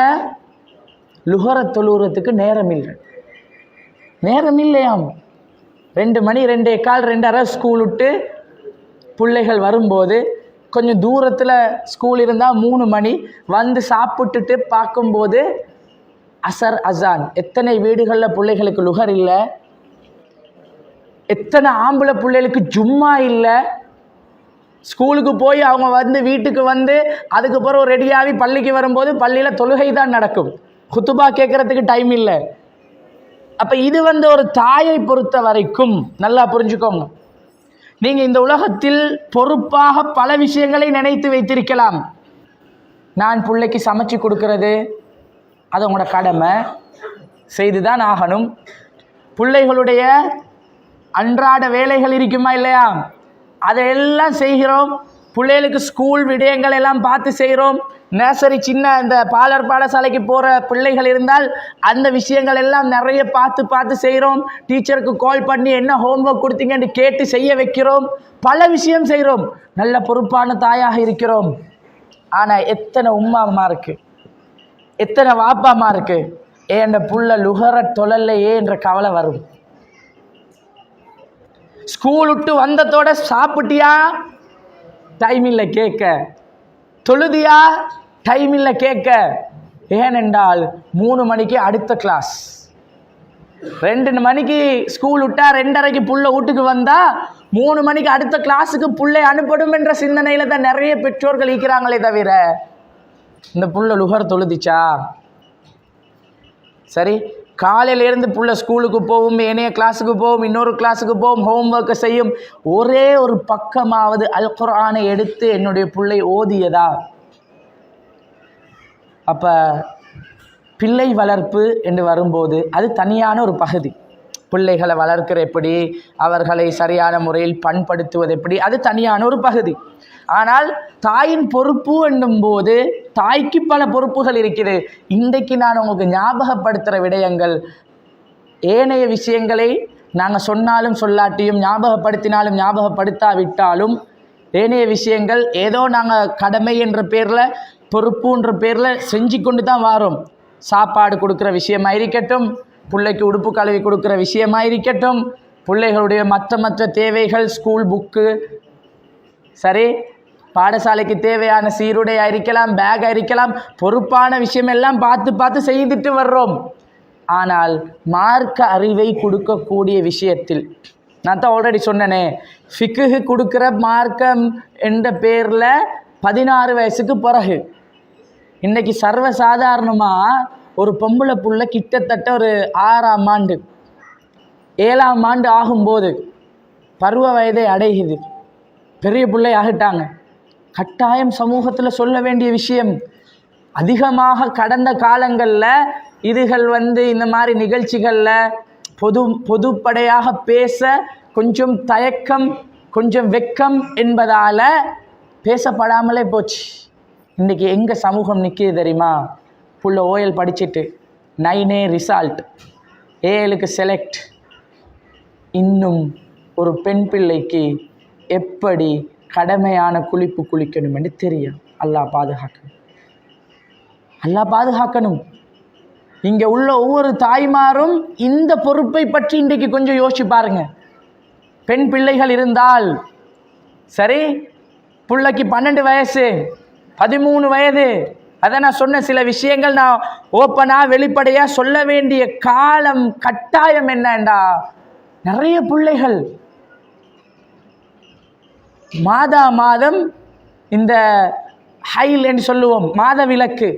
Speaker 1: லுகரை தொழுகிறதுக்கு நேரம் இல்லையாம். 2 மணி 2:15 2:30 ஸ்கூல் விட்டு பிள்ளைகள் வரும்போது, கொஞ்சம் தூரத்தில் ஸ்கூல் இருந்தால் 3 மணி வந்து சாப்பிட்டுட்டு பார்க்கும்போது அசர் அசான். எத்தனை வீடுகளில் பிள்ளைகளுக்கு லுகர் இல்லை, எத்தனை ஆம்பளை பிள்ளைகளுக்கு ஜும்மா இல்லை. ஸ்கூலுக்கு போய் அவங்க வந்து வீட்டுக்கு வந்து அதுக்கப்புறம் ரெடியாகி பள்ளிக்கு வரும்போது பள்ளியில் தொழுகை தான் நடக்கும், குத்துபா கேட்குறதுக்கு டைம் இல்லை. அப்போ இது ஒரு தாயை பொறுத்த வரைக்கும் நல்லா புரிஞ்சுக்கோங்க. நீங்கள் இந்த உலகத்தில் பொறுப்பாக பல விஷயங்களை நினைத்து வைத்திருக்கலாம். நான் பிள்ளைக்கு சமைச்சு கொடுக்கறது அது உங்களோட கடமை, செய்து தான் ஆகணும். பிள்ளைகளுடைய அன்றாட வேலைகள் இருக்குமா இல்லையா, அதையெல்லாம் செய்கிறோம். பிள்ளைகளுக்கு ஸ்கூல் விடயங்கள் எல்லாம் பார்த்து செய்கிறோம். நர்சரி சின்ன இந்த பாடசாலைக்கு போகிற பிள்ளைகள் இருந்தால் அந்த விஷயங்கள் எல்லாம் நிறைய பார்த்து செய்கிறோம். டீச்சருக்கு கால் பண்ணி என்ன ஹோம்ஒர்க் கொடுத்தீங்கன்னு கேட்டு செய்ய வைக்கிறோம். பல விஷயம் செய்கிறோம், நல்ல பொறுப்பான தாயாக இருக்கிறோம். ஆனால் எத்தனை உம்மாமா இருக்குது, எத்தனை வாப்பாமா இருக்குது, ஏன் புள்ள லுகர தொழலையே என்ற கவலை வரும். ஸ்கூல் விட்டு வந்ததோட சாப்பிட்டியா, டைம் இல்லை கேட்க, தொழுதியா, டைம் இல்லை கேட்க. ஏனென்றால் 3 மணிக்கு அடுத்த கிளாஸ், 2 மணிக்கு ஸ்கூல் விட்டா 2:30க்கு புள்ள வீட்டுக்கு வந்தா 3 மணிக்கு அடுத்த கிளாஸுக்கு புள்ளை அனுப்படும் என்ற சிந்தனையில தான் நிறைய பெற்றோர்கள் இருக்கிறாங்களே தவிர, இந்த புள்ள லுகர் தொழுதிச்சா, சரி, காலையிலேருந்து புள்ள ஸ்கூலுக்கு போகும், ஏனைய கிளாஸுக்கு போகும், இன்னொரு கிளாஸுக்கு போகும், ஹோம்ஒர்க்கை செய்யும், ஒரே ஒரு பக்கமாவது அல் குர்ஆனை எடுத்து என்னுடைய பிள்ளை ஓதியதா? அப்போ பிள்ளை வளர்ப்பு என்று வரும்போது அது தனியான ஒரு பகுதி. பிள்ளைகளை வளர்க்கிற எப்படி, அவர்களை சரியான முறையில் பண்படுத்துவது எப்படி, அது தனியான ஒரு பகுதி. ஆனால் தாயின் பொறுப்பு என்னும்போது தாய்க்கு பல பொறுப்புகள் இருக்குது. இன்றைக்கு நான் உங்களுக்கு ஞாபகப்படுத்துகிற விடயங்கள், ஏனைய விஷயங்களை நாங்கள் சொன்னாலும் சொல்லாட்டியும், ஞாபகப்படுத்தினாலும் ஞாபகப்படுத்தாவிட்டாலும், ஏனைய விஷயங்கள் ஏதோ நாங்கள் கடமை என்ற பேரில், பொறுப்புன்ற பேரில் செஞ்சு கொண்டு தான் வாரோம். சாப்பாடு கொடுக்குற விஷயமாக இருக்கட்டும், பிள்ளைக்கு உடுப்பு கழுவி கொடுக்குற விஷயமாக இருக்கட்டும், பிள்ளைகளுடைய மற்ற தேவைகள், ஸ்கூல் புக்கு, சரி, பாடசாலைக்கு தேவையான சீருடையாக இருக்கலாம், பேக்காக இருக்கலாம், பொறுப்பான விஷயம் எல்லாம் பார்த்து செய்துட்டு வர்றோம். ஆனால் மார்க்க அறிவை கொடுக்கக்கூடிய விஷயத்தில் நான் தான் ஆல்ரெடி சொன்னேனே, ஃபிக்ஹு கொடுக்குற மார்க்கம் என்ற பேரில் 16 வயசுக்கு பிறகு. இன்றைக்கி சர்வசாதாரணமாக ஒரு பொம்பளை புள்ள கிட்டத்தட்ட ஒரு 6ஆம் ஆண்டு 7ஆம் ஆண்டு ஆகும்போது பருவ வயதை அடையுது, பெரிய பிள்ளை ஆகிட்டாங்க. கட்டாயம் சமூகத்தில் சொல்ல வேண்டிய விஷயம். அதிகமாக கடந்த காலங்களில் இதுகள் இந்த மாதிரி நிகழ்ச்சிகளில் பொதுப்படையாக பேச கொஞ்சம் தயக்கம், கொஞ்சம் வெக்கம் என்பதால் பேசப்படாமலே போச்சு. இன்றைக்கி எங்கள் சமூகம் நிற்கிது தெரியுமா? புள்ள ஓஎல் படிச்சுட்டு 9A ரிசல்ட், ஏஎலுக்கு செலக்ட். இன்னும் ஒரு பெண் பிள்ளைக்கு எப்படி கடமையான குளிப்பு குளிக்கணும் என்று தெரியும். அல்லாஹ் பாதுகாக்கணும், அல்லாஹ் பாதுகாக்கணும். இங்கே உள்ள ஒவ்வொரு தாய்மாரும் இந்த பொறுப்பை பற்றி இன்றைக்கு கொஞ்சம் யோசிச்சு பாருங்க. பெண் பிள்ளைகள் இருந்தால் சரி, பிள்ளைக்கு 12 வயசு 13 வயது, அதை நான் சொன்ன சில விஷயங்கள் நான் ஓப்பனாக வெளிப்படையாக சொல்ல வேண்டிய காலம் கட்டாயம் என்னண்டா, நிறைய பிள்ளைகள் மாதம் இந்த ஹைல் என்று சொல்லுவோம், மாத விலக்கு.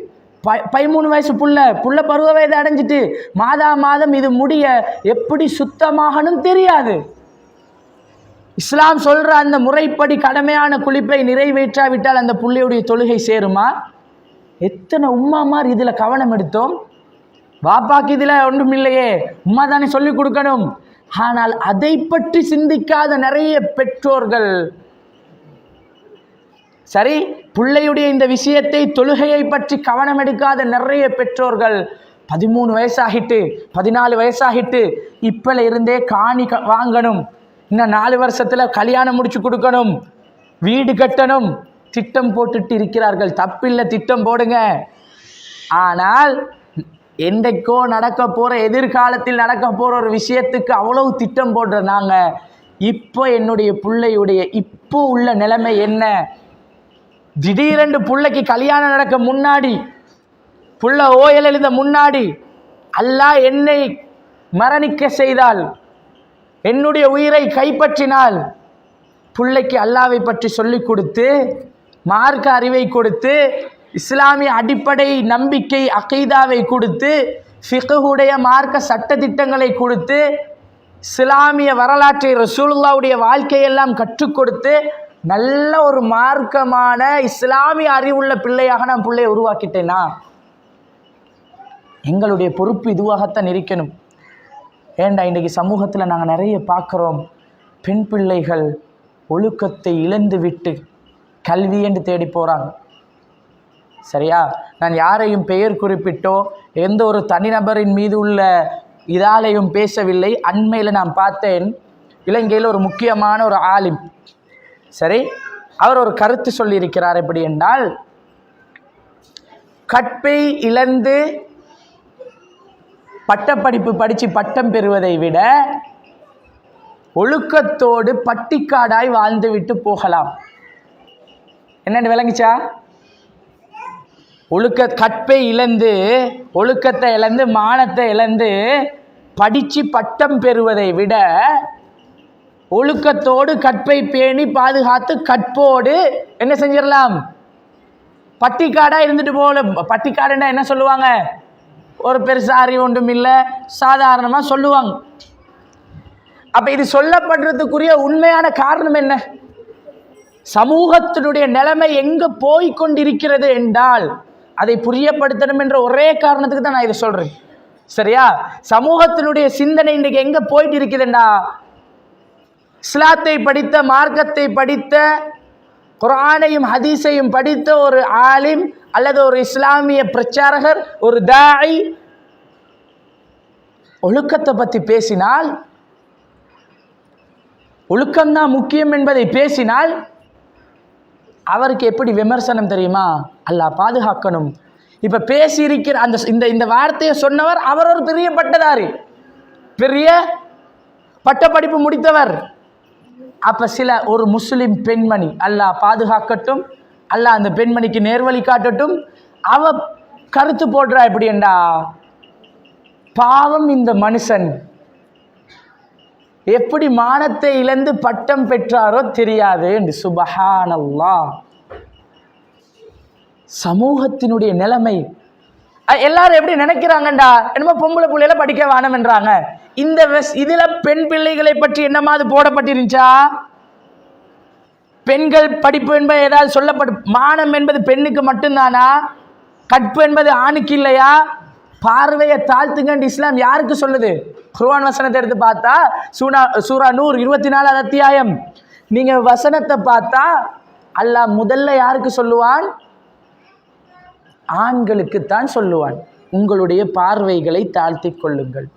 Speaker 1: 13 வயசு புள்ள பருவ வயது அடைஞ்சிட்டு மாதம் இது முடிய எப்படி சுத்தமாகணும் தெரியாது. இஸ்லாம் சொல்கிற அந்த முறைப்படி கடமையான குளிப்பை நிறைவேற்றாவிட்டால் அந்த பிள்ளையுடைய தொழுகை சேருமா? எத்தனை உம்மாமார் இதில் கவனம் எடுத்தோம். பாப்பாக்கு இதில் ஒன்றும் இல்லையே, உம்மா தானே சொல்லிக் கொடுக்கணும். ஆனால் அதை பற்றி சிந்திக்காத நிறைய பெற்றோர்கள், சரி, பிள்ளையுடைய இந்த விஷயத்தை தொழுகையை பற்றி கவனம் எடுக்காத நிறைய பெற்றோர்கள் 13 வயசாகிட்டு 14 வயசாகிட்டு இப்பல இருந்தே காணி வாங்கணும், இன்னும் 4 வருஷத்தில் கல்யாணம் முடிச்சு கொடுக்கணும், வீடு கட்டணும், திட்டம் போட்டுட்டு இருக்கிறார்கள். தப்பில்லை, திட்டம் போடுங்க. ஆனால் என்றைக்கோ நடக்க போகிற, எதிர்காலத்தில் நடக்க போகிற ஒரு விஷயத்துக்கு அவ்வளவு திட்டம் போடுற நாங்கள் இப்போ என்னுடைய பிள்ளையுடைய இப்போ உள்ள நிலைமை என்ன? திடீரென்று பிள்ளைக்கு கல்யாணம் நடக்க முன்னாடி, புள்ள ஓயல் எழுத முன்னாடி அல்லாஹ் என்னை மரணிக்க செய்தால், என்னுடைய உயிரை கைப்பற்றினால், பிள்ளைக்கு அல்லாவை பற்றி சொல்லிக் கொடுத்து மார்க்க அறிவை கொடுத்து இஸ்லாமிய அடிப்படை நம்பிக்கை அகீதாவை கொடுத்து ஃபிக்ஹுடைய மார்க்க சட்ட திட்டங்களை கொடுத்து இஸ்லாமிய வரலாற்றை ரசூலுல்லாஹ்வுடைய வாழ்க்கையெல்லாம் கற்றுக் கொடுத்து நல்ல ஒரு மார்க்கமான இஸ்லாமிய அறிவுள்ள பிள்ளையாக நான் பிள்ளையை உருவாக்கிட்டேனா? எங்களுடைய பொறுப்பு இதுவாகத்தான் இருக்கணும். ஏண்டா இன்றைக்கு சமூகத்தில் நாங்கள் நிறைய பார்க்குறோம், பெண் பிள்ளைகள் ஒழுக்கத்தை இழந்து விட்டு கல்வி என்று தேடி போகிறாங்க. சரியா? நான் யாரையும் பெயர் குறிப்பிட்டோ எந்த ஒரு தனிநபரின் மீது உள்ள இதாலையும் பேசவில்லை. அண்மையில் நான் பார்த்தேன், இலங்கையில் ஒரு முக்கியமான ஒரு ஆலிம், சரி, அவர் ஒரு கருத்து சொல்லியிருக்கிறார். எப்படி என்றால், கற்பை இழந்து பட்டப்படிப்பு படித்து பட்டம் பெறுவதை விட ஒழுக்கத்தோடு பட்டிக்காடாய் வாழ்ந்து விட்டு போகலாம். என்னென்னு விளங்குச்சா? கற்பை இழந்து, ஒழுக்கத்தை இழந்து, மானத்தை இழந்து படித்து பட்டம் பெறுவதை விட ஒழுக்கத்தோடு கற்பை பேணி பாதுகாத்து கற்போடு என்ன செஞ்சிடலாம்? பட்டிக்காடாக இருந்துட்டு போகல. பட்டிக்காடுன்னா என்ன சொல்லுவாங்க? ஒரு பெருசாரி ஒன்றும் இல்லை, சாதாரணமாக சொல்லுவாங்க. அப்போ இது சொல்லப்படுறதுக்குரிய உண்மையான காரணம் என்ன? சமூகத்தினுடைய நிலைமை எங்கே போய்கொண்டிருக்கிறது என்றால் அதை புரியப்படுத்தணும் என்ற ஒரே காரணத்துக்கு தான் நான் இதை சொல்கிறேன். சரியா? சமூகத்தினுடைய சிந்தனை இன்றைக்கு எங்கே போயிட்டு இருக்குதுண்டா, இஸ்லாத்தை படித்த, மார்க்கத்தை படித்த, குர்ஆனையும் ஹதீஸையும் படித்த ஒரு ஆலிம் அல்லது ஒரு இஸ்லாமிய பிரச்சாரகர், ஒரு தாய் ஒழுக்கத்தை பற்றி பேசினால், ஒழுக்கம்தான் முக்கியம் என்பதை பேசினால் அவருக்கு எப்படி விமர்சனம் தெரியுமா? அல்லாஹ் பாதுகாக்கணும். இப்போ பேசியிருக்கிற அந்த இந்த வார்த்தையை சொன்னவர் அவர் ஒரு பெரிய பட்டதாரி, பெரிய பட்டப்படிப்பு முடித்தவர். அப்போ ஒரு முஸ்லிம் பெண்மணி, அல்லாஹ் பாதுகாக்கட்டும், அல்லாஹ் அந்த பெண்மணிக்கு நேர்வழி காட்டட்டும், அவ கருத்து போடுறா எப்படி என்றா, பாவம் இந்த மனுஷன் எப்படி மானத்தை இழந்து பட்டம் பெற்றாரோ தெரியாது என்று. சுபஹானல்லாஹ். சமூகத்தினுடைய நிலைமை எல்லாரும் எப்படி நினைக்கிறாங்கண்டா, என்னமோ பொம்பளை பிள்ளைல படிக்க வேணும் என்றாங்க. இந்த இதுல பெண் பிள்ளைகளை பற்றி என்னமாவது போடப்பட்டிருந்துச்சா? பெண்கள் படிப்பு என்பது ஏதாவது சொல்லப்பட்டு, மானம் என்பது பெண்ணுக்கு மட்டும்தானா? கற்பு என்பது ஆணுக்கு இல்லையா? பார்வையை தாழ்த்துங்கன்னு இஸ்லாம் யாருக்கு சொல்லுது? குர்ஆன் வசனத்தை எடுத்து பார்த்தா சூரா நூர் 24 அத்தியாயம் நீங்க வசனத்தை பார்த்தா அல்லாஹ் முதல்ல யாருக்கு சொல்லுவான்? ஆண்களுக்குத்தான் சொல்லுவான். உங்களுடைய பார்வைகளை தாழ்த்தி கொள்ளுங்கள்,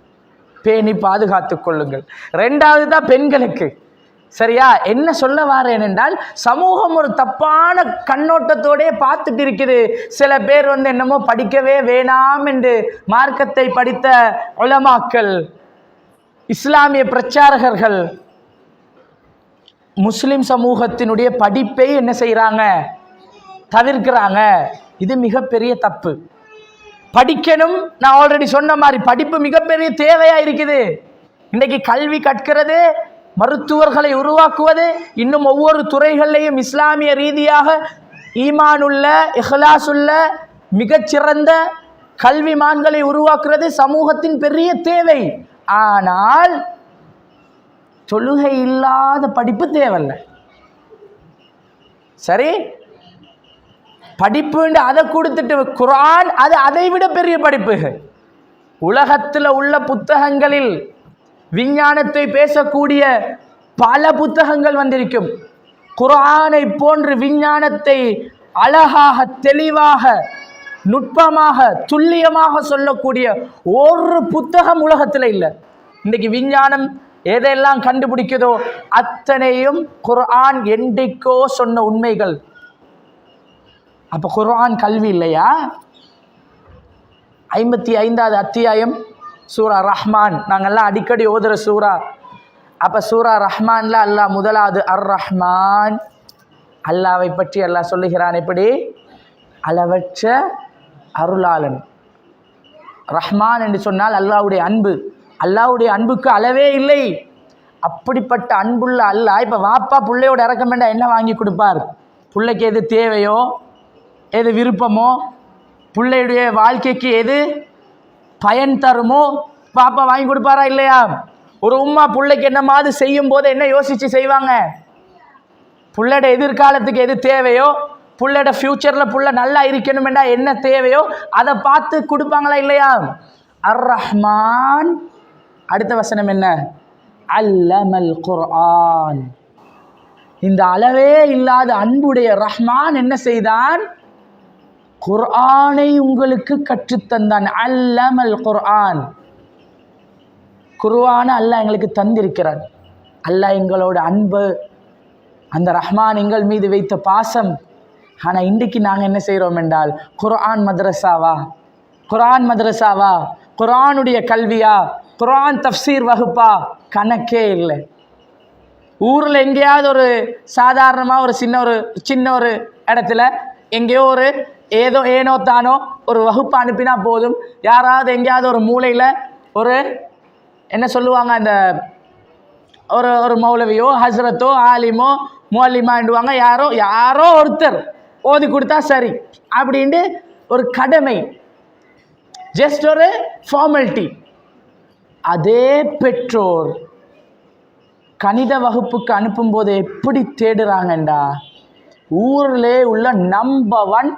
Speaker 1: பேணி பாதுகாத்துக் கொள்ளுங்கள். ரெண்டாவது தான் பெண்களுக்கு. சரியா? என்ன சொல்ல வாரேன் என்றால், சமூகம் ஒரு தப்பான கண்ணோட்டத்தோடே பார்த்துட்டு இருக்குது. சில பேர் என்னமோ படிக்கவே வேணாம் என்று மார்க்கத்தை படித்த உலமாக்கள், இஸ்லாமிய பிரச்சாரகர்கள் முஸ்லிம் சமூகத்தினுடைய படிப்பை என்ன செய்யறாங்க? தவிர்க்கிறாங்க. இது மிகப்பெரிய தப்பு. படிக்கணும். நான் ஆல்ரெடி சொன்ன மாதிரி படிப்பு மிகப்பெரிய தேவையா இருக்குது. இன்றைக்கு கல்வி கற்கிறது, மருத்துவர்களை உருவாக்குவது, இன்னும் ஒவ்வொரு துறைகளிலையும் இஸ்லாமிய ரீதியாக ஈமானுள்ள இஹ்லாசுள்ள மிகச்சிறந்த கல்விமான்களை உருவாக்குறது சமூகத்தின் பெரிய தேவை. ஆனால் தொழுகை இல்லாத படிப்பு தேவையில்லை. சரி, படிப்புன்னு அதை கொடுத்துட்டு குர்ஆன் அது அதை விட பெரிய படிப்பு. உலகத்தில் உள்ள புத்தகங்களில் விஞ்ஞானத்தை பேசக்கூடிய பல புத்தகங்கள் வந்திருக்கும். குர்ஆனை போன்று விஞ்ஞானத்தை அழகாக, தெளிவாக, நுட்பமாக, துல்லியமாக சொல்லக்கூடிய ஒரு புத்தகம் உலகத்தில் இல்லை. இன்னைக்கு விஞ்ஞானம் எதெல்லாம் கண்டுபிடிக்குதோ அத்தனையும் குர்ஆன் என்றைக்கோ சொன்ன உண்மைகள். அப்ப குர்ஆன் கல்வி இல்லையா? 55வது அத்தியாயம் சூரா ரஹ்மான், நாங்கள்லாம் அடிக்கடி ஓதுற சூரா. அப்ப சூரா ரஹ்மான்ல அல்லாஹ் முதலாவது அர் ரஹ்மான், அல்லாவை பற்றி அல்லாஹ் சொல்லுகிறான். எப்படி? அளவற்ற அருளாளன். ரஹ்மான் என்று சொன்னால் அல்லாஹ்வுடைய அன்பு. அல்லாஹ்வுடைய அன்புக்கு அளவே இல்லை. அப்படிப்பட்ட அன்புள்ள அல்லாஹ் இப்ப வாப்பா பிள்ளையோட இறக்கம் வேண்டாம் என்ன வாங்கி கொடுப்பார்? பிள்ளைக்கு எது தேவையோ, எது விருப்பமோ, பிள்ளையுடைய வாழ்க்கைக்கு எது பயன் தருமோ பாப்பா வாங்கி கொடுப்பாரா இல்லையா? ஒரு உம்மா பிள்ளைக்கு என்னமாவது செய்யும் போது என்ன யோசிச்சு செய்வாங்க? பிள்ளையோட எதிர்காலத்துக்கு எது தேவையோ, பிள்ளையோட ஃபியூச்சர்ல புள்ள நல்லா இருக்கணும்னா என்ன தேவையோ அதை பார்த்து கொடுப்பாங்களா இல்லையா? அர் ரஹ்மான். அடுத்த வசனம் என்ன? அல்லமல் குர்ஆன். இந்த அளவே இல்லாத அன்புடைய ரஹ்மான் என்ன செய்தான்? குர்ஆனை உங்களுக்கு கற்றுத்தந்தான். அல்லமல் குர்ஆன். குர்ஆனை அல்லாஹ் எங்களுக்கு தந்திருக்கிறான். அல்லாஹ் எங்களோட அன்பு, அந்த ரஹ்மான் எங்கள் மீது வைத்த பாசம். ஆனால் இன்றைக்கு நாங்கள் என்ன செய்கிறோம் என்றால், குர்ஆன் மதரசாவா, குர்ஆன் மதரசாவா, குர்ஆனுடைய கல்வியா, குர்ஆன் தஃப்சீர் வகுப்பா, கணக்கே இல்லை. ஊரில் எங்கேயாவது ஒரு சாதாரணமாக ஒரு சின்ன ஒரு இடத்துல எங்கேயோ ஒரு ஏனோ தானோ ஒரு வகுப்பு அனுப்பினா போதும். யாராவது எங்கேயாவது ஒரு மூலையில் ஒரு என்ன சொல்லுவாங்க, அந்த ஒரு மௌலவியோ ஹஸ்ரத்தோ ஆலிமோ முஅல்லிமாண்டுவாங்க, யாரோ ஒருத்தர் ஓதி கொடுத்தா சரி அப்படின்ட்டு ஒரு கடமை, ஜஸ்ட் ஒரு ஃபார்மாலிட்டி. அதே பெற்றோர் கணித வகுப்புக்கு அனுப்பும்போது எப்படி தேடுறாங்கண்டா, ஊரிலே உள்ள நம்பர் 1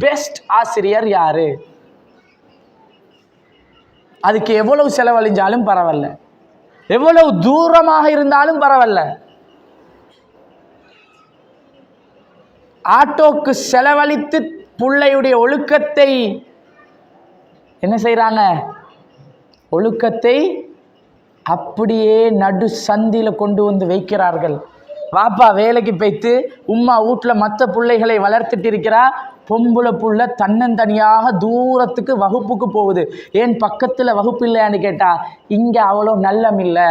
Speaker 1: பெஸ்ட் ஆசிரியர் யாரு, அதுக்கு எவ்வளவு செலவழிஞ்சாலும் பரவாயில்ல, எவ்வளவு தூரமாக இருந்தாலும் பரவாயில்ல, ஆட்டோக்கு செலவழித்து பிள்ளையுடைய ஒழுக்கத்தை என்ன செய்யறாங்க? ஒழுக்கத்தை அப்படியே நடு சந்தில கொண்டு வந்து வைக்கிறார்கள். வாப்பா வேலைக்கு போய்த்து உம்மா வீட்டில் மற்ற பிள்ளைகளை வளர்த்துட்டு இருக்கிறா, பொம்புளை புள்ள தன்னந்தனியாக தூரத்துக்கு வகுப்புக்கு போகுது. ஏன் பக்கத்தில் வகுப்பு இல்லையான்னு கேட்டால், இங்கே அவ்வளோ நல்லம் இல்லை,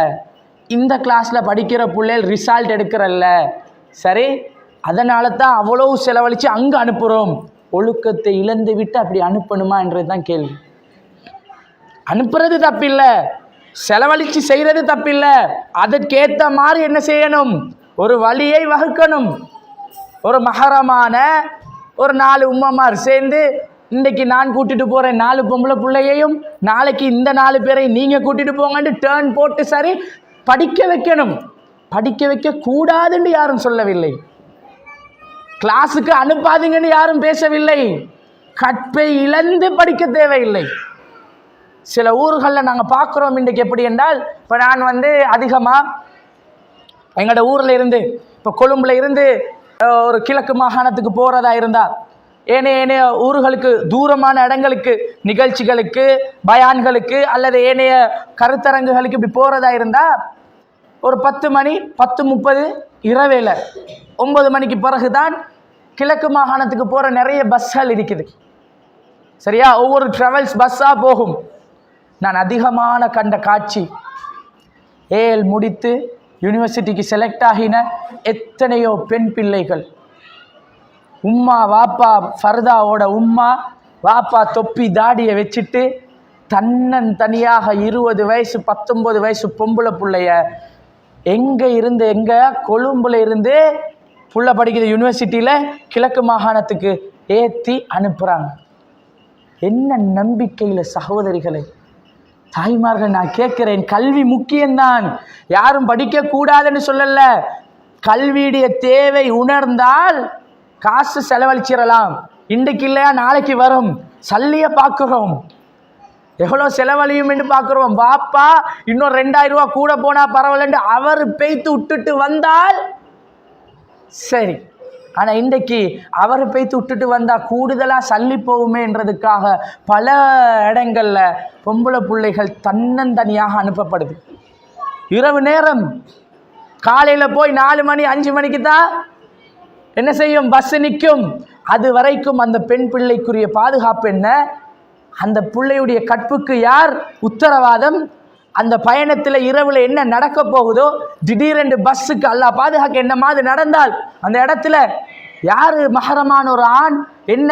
Speaker 1: இந்த கிளாஸில் படிக்கிற பிள்ளைகள் ரிசல்ட் எடுக்கிறல்ல, சரி அதனால தான் அவ்வளோ செலவழித்து அங்கே அனுப்புகிறோம். ஒழுக்கத்தை இழந்து விட்டு அப்படி அனுப்பணுமா என்றது தான் கேள்வி. அனுப்புறது தப்பில்லை, செலவழித்து செய்கிறது தப்பில்லை. அதற்கேற்ற மாதிரி என்ன செய்யணும்? ஒரு வழியை வகுக்கணும். ஒரு மஹரமான ஒரு 4 உம்மமார் சேர்ந்து, இன்றைக்கு நான் கூட்டிட்டு போகிறேன் 4 பொம்பளை பிள்ளையையும், நாளைக்கு இந்த 4 பேரையும் நீங்கள் கூட்டிட்டு போங்கன்னு டேர்ன் போட்டு சரி படிக்க வைக்கணும். படிக்க வைக்க கூடாதுன்னு யாரும் சொல்லவில்லை. கிளாஸுக்கு அனுப்பாதீங்கன்னு யாரும் பேசவில்லை. கற்பை இழந்து படிக்க தேவையில்லை. சில ஊர்களில் நாங்கள் பார்க்குறோம் இன்றைக்கு எப்படி என்றால், இப்போ நான் அதிகமாக எங்களோட ஊரில் இருந்து இப்போ கொழும்புல இருந்து ஒரு கிழக்கு மாகாணத்துக்கு போகிறதா இருந்தால், ஏனைய ஊர்களுக்கு தூரமான இடங்களுக்கு நிகழ்ச்சிகளுக்கு பயான்களுக்கு அல்லது ஏனைய கருத்தரங்குகளுக்கு இப்படி போகிறதா இருந்தால் ஒரு 10 மணி 10:30 இரவேல 9 மணிக்கு பிறகு தான் கிழக்கு மாகாணத்துக்கு போகிற நிறைய பஸ்கள் இருக்குது. சரியா? ஒவ்வொரு ட்ராவல்ஸ் பஸ்ஸாக போகும். நான் அதிகமான கண்ட காட்சி, ஏல் முடித்து யூனிவர்சிட்டிக்கு செலக்ட் ஆகின எத்தனையோ பெண் பிள்ளைகள், உம்மா வாப்பா ஃபர்தாவோட உம்மா வாப்பா தொப்பி தாடியை வச்சுட்டு தன்னன் தனியாக 20 வயசு 19 வயசு பொம்பளை பிள்ளைய எங்கே கொழும்புல இருந்து புள்ள படிக்கிற யூனிவர்சிட்டியில் கிழக்கு மாகாணத்துக்கு ஏற்றி அனுப்புகிறாங்க. என்ன நம்பிக்கையில் சகோதரிகளை, தாய்மார்கள், நான் கேட்குறேன், கல்வி முக்கியம்தான், யாரும் படிக்கக்கூடாதுன்னு சொல்லல. கல்வியுடைய தேவை உணர்ந்தால் காசு செலவழிச்சிடலாம். இன்றைக்கு இல்லையா நாளைக்கு வரும். சல்லியை பார்க்குறோம், எவ்வளோ செலவழியும் என்று பார்க்குறோம். பாப்பா இன்னும் 2000 ரூபா கூட போனால் பரவாயில்லன்னு அவர் பெய்த்து விட்டுட்டு வந்தால் சரி. ஆனால் இன்றைக்கு அவர் பெய்த்து விட்டுட்டு வந்தால் கூடுதலாக சல்லி போகுமே என்றதுக்காக பல இடங்களில் பொம்பளை பிள்ளைகள் தன்னந்தனியாக அனுப்பப்படுது. இரவு நேரம் காலையில் போய் 4 மணி 5 மணிக்கு தான் என்ன செய்யும்? பஸ் நிற்கும். அது வரைக்கும் அந்த பெண் பிள்ளைக்குரிய பாதுகாப்பு என்ன? அந்த பிள்ளையுடைய கற்புக்கு யார் உத்தரவாதம்? அந்த பயணத்தில் இரவில் என்ன நடக்க போகுதோ, திடீரென்று பஸ்ஸுக்கு அல்லாஹ் பாதுகாக்க என்ன மாதிரி நடந்தால் அந்த இடத்துல யார் மஹரமான ஒரு ஆண் என்ன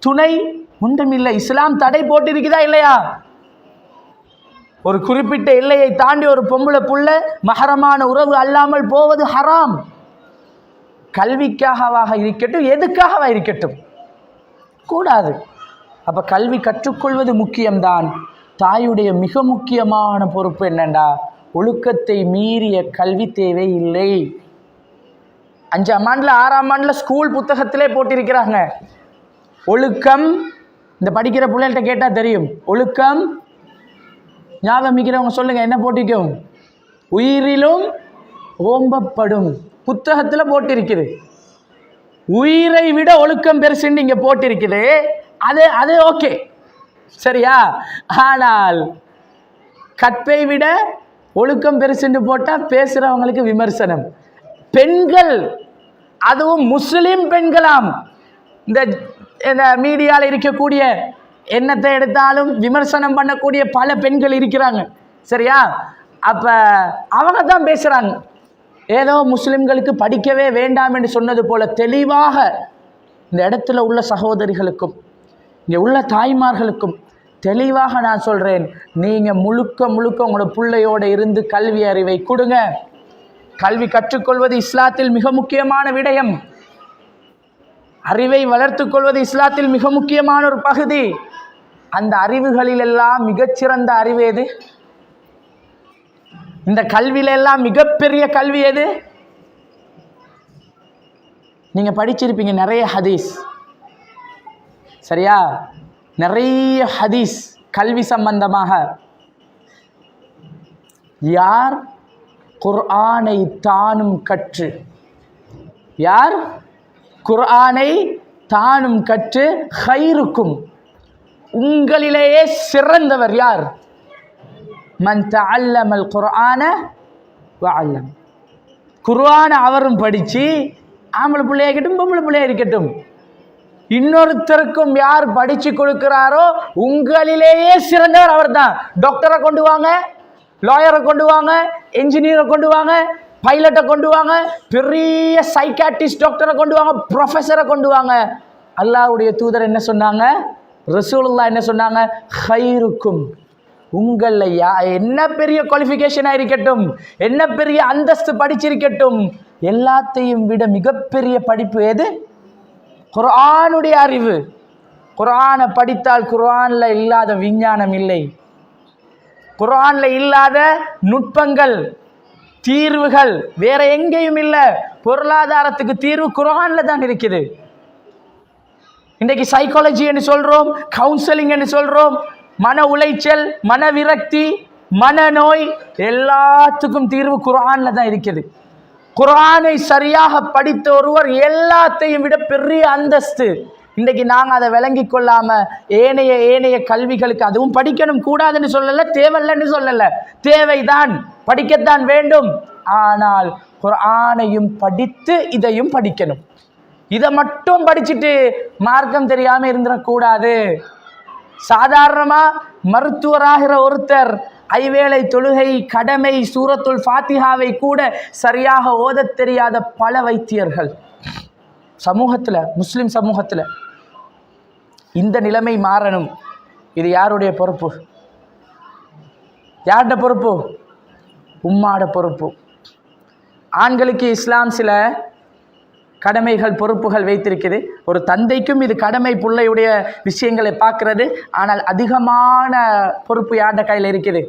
Speaker 1: துணை ஒன்றுமில்லை. இஸ்லாம் தடை போட்டிருக்குதா இல்லையா? ஒரு குறிப்பிட்ட எல்லையை தாண்டி ஒரு பொம்பளை புள்ள மஹரமான உறவு அல்லாமல் போவது ஹராம். கல்விக்காகவாக இருக்கட்டும், எதுக்காகவா இருக்கட்டும், கூடாது. அப்போ கல்வி கற்றுக்கொள்வது முக்கியம்தான். தாயுடைய மிக முக்கியமான பொறுப்பு என்னண்டா, ஒழுக்கத்தை மீறிய கல்வி தேவை இல்லை. 5ஆம் ஆண்டில் 6ஆம் ஆண்டில் ஸ்கூல் புத்தகத்திலே போட்டிருக்கிறாங்க ஒழுக்கம். இந்த படிக்கிற பிள்ளைகள்கிட்ட கேட்டால் தெரியும். ஒழுக்கம் ஞாபகம் மிக்கிறவங்க சொல்லுங்கள், என்ன போட்டிக்கும்? உயிரிலும் ஓம்பப்படும். புத்தகத்தில் போட்டிருக்குது. உயிரை விட ஒழுக்கம் பெருசுன்னு இங்கே போட்டிருக்குது. அது ஓகே, சரியா? ஆனால் கற்பை விட ஒழுக்கம் பெருசுன்னு போட்டால் பேசுகிறவங்களுக்கு விமர்சனம். பெண்கள், அதுவும் முஸ்லிம் பெண்களாம், இந்த மீடியாவில் இருக்கக்கூடிய என்னத்தை எடுத்தாலும் விமர்சனம் பண்ணக்கூடிய பல பெண்கள் இருக்கிறாங்க. சரியா? அப்போ அவங்க தான் பேசுகிறாங்க. ஏதோ முஸ்லிம்களுக்கு படிக்கவே வேண்டாம் என்று சொன்னது போல தெளிவாக இந்த இடத்துல உள்ள சகோதரிகளுக்கும் இங்கே உள்ள தாய்மார்களுக்கும் தெளிவாக நான் சொல்கிறேன், நீங்கள் முழுக்க உங்களோட பிள்ளையோடு இருந்து கல்வி அறிவை கொடுங்க. கல்வி கற்றுக்கொள்வது இஸ்லாத்தில் மிக முக்கியமான விடயம். அறிவை வளர்த்து கொள்வது இஸ்லாத்தில் மிக முக்கியமான ஒரு பகுதி. அந்த அறிவுகளிலெல்லாம் மிகச்சிறந்த அறிவு எது? இந்த கல்வியிலெல்லாம் மிகப்பெரிய கல்வி எது? நீங்கள் படிச்சிருப்பீங்க நிறைய ஹதீஸ், சரியா? நிறைய ஹதீஸ் கல்வி சம்பந்தமாக. யார் குர்ஆனை தானும் கற்று, யார் குர்ஆனை தானும் கற்று, ஹைருக்கும் உங்களிலேயே சிறந்தவர் யார்? மன் தஅல்லமல் குர்ஆன வஅல்லம். குர்ஆனை அவரும் படித்து, ஆம்பளை பிள்ளையா இருக்கட்டும் பொம்பளை பிள்ளையா இருக்கட்டும், இன்னொருத்தருக்கும் யார் படித்து கொடுக்கிறாரோ உங்களிலேயே சிறந்தவர் அவர் தான். டாக்டரை கொண்டு வாங்க, லாயரை கொண்டு வாங்க, என்ஜினியரை கொண்டு வாங்க, பைலட்டை கொண்டு வாங்க, பெரிய சைக்காட்ரிஸ்ட் டாக்டரை கொண்டு வாங்க, ப்ரொஃபஸரை கொண்டு வாங்க. அல்லாஹ்வுடைய தூதர் என்ன சொன்னாங்க? ரசூலுல்லாஹ் என்ன சொன்னாங்க? ஹைருக்கும் உங்களில் என்ன பெரிய குவாலிஃபிகேஷனாக இருக்கட்டும், என்ன பெரிய அந்தஸ்து படிச்சிருக்கட்டும், எல்லாத்தையும் விட மிகப்பெரிய படிப்பு எது? குர்ஆனுடைய அறிவு. குர்ஆனை படித்தால் குர்ஆனில் இல்லாத விஞ்ஞானம் இல்லை, குர்ஆனில் இல்லாத நுட்பங்கள், தீர்வுகள் வேற எங்கேயும் இல்லை. பொருளாதாரத்துக்கு தீர்வு குர்ஆனில் தான் இருக்குது. இன்றைக்கு சைக்காலஜி என்று சொல்றோம், கவுன்சிலிங் என்று சொல்றோம், மன உளைச்சல், மன விரக்தி, மனநோய், எல்லாத்துக்கும் தீர்வு குர்ஆன்ல தான் இருக்குது. குர்ஆனை சரியாக படித்த ஒருவர் எல்லாத்தையும் விட பெரிய அந்தஸ்து. இன்றைக்கு நாங்கள் அதை விளங்கி கொள்ளாம ஏனைய கல்விகளுக்கு, அதுவும் படிக்கணும் கூடாதுன்னு சொல்லலை, தேவையில்லைன்னு சொல்லலை, தேவைதான், படிக்கத்தான் வேண்டும். ஆனால் குர்ஆனையும் படித்து இதையும் படிக்கணும். இதை மட்டும் படிச்சுட்டு மார்க்கம் தெரியாம இருந்துடக்கூடாது. சாதாரணமா மருத்துவராகிற ஒருத்தர் ஐவேளை தொழுகை கடமை சூரத்துல் ஃபாத்திஹாவை கூட சரியாக ஓதத் தெரியாத பல வைத்தியர்கள் சமூகத்தில், முஸ்லிம் சமூகத்தில். இந்த நிலைமை மாறணும். இது யாருடைய பொறுப்பு? யார்ட பொறுப்பு? உம்மாட பொறுப்பு. ஆண்களுக்கு இஸ்லாம் சில கடமைகள் பொறுப்புகள் வைத்திருக்குது. ஒரு தந்தைக்கும் இது கடமை, பிள்ளையுடைய விஷயங்களை பார்க்கறது. ஆனால் அதிகமான பொறுப்பு யார்ட கையில் இருக்குது?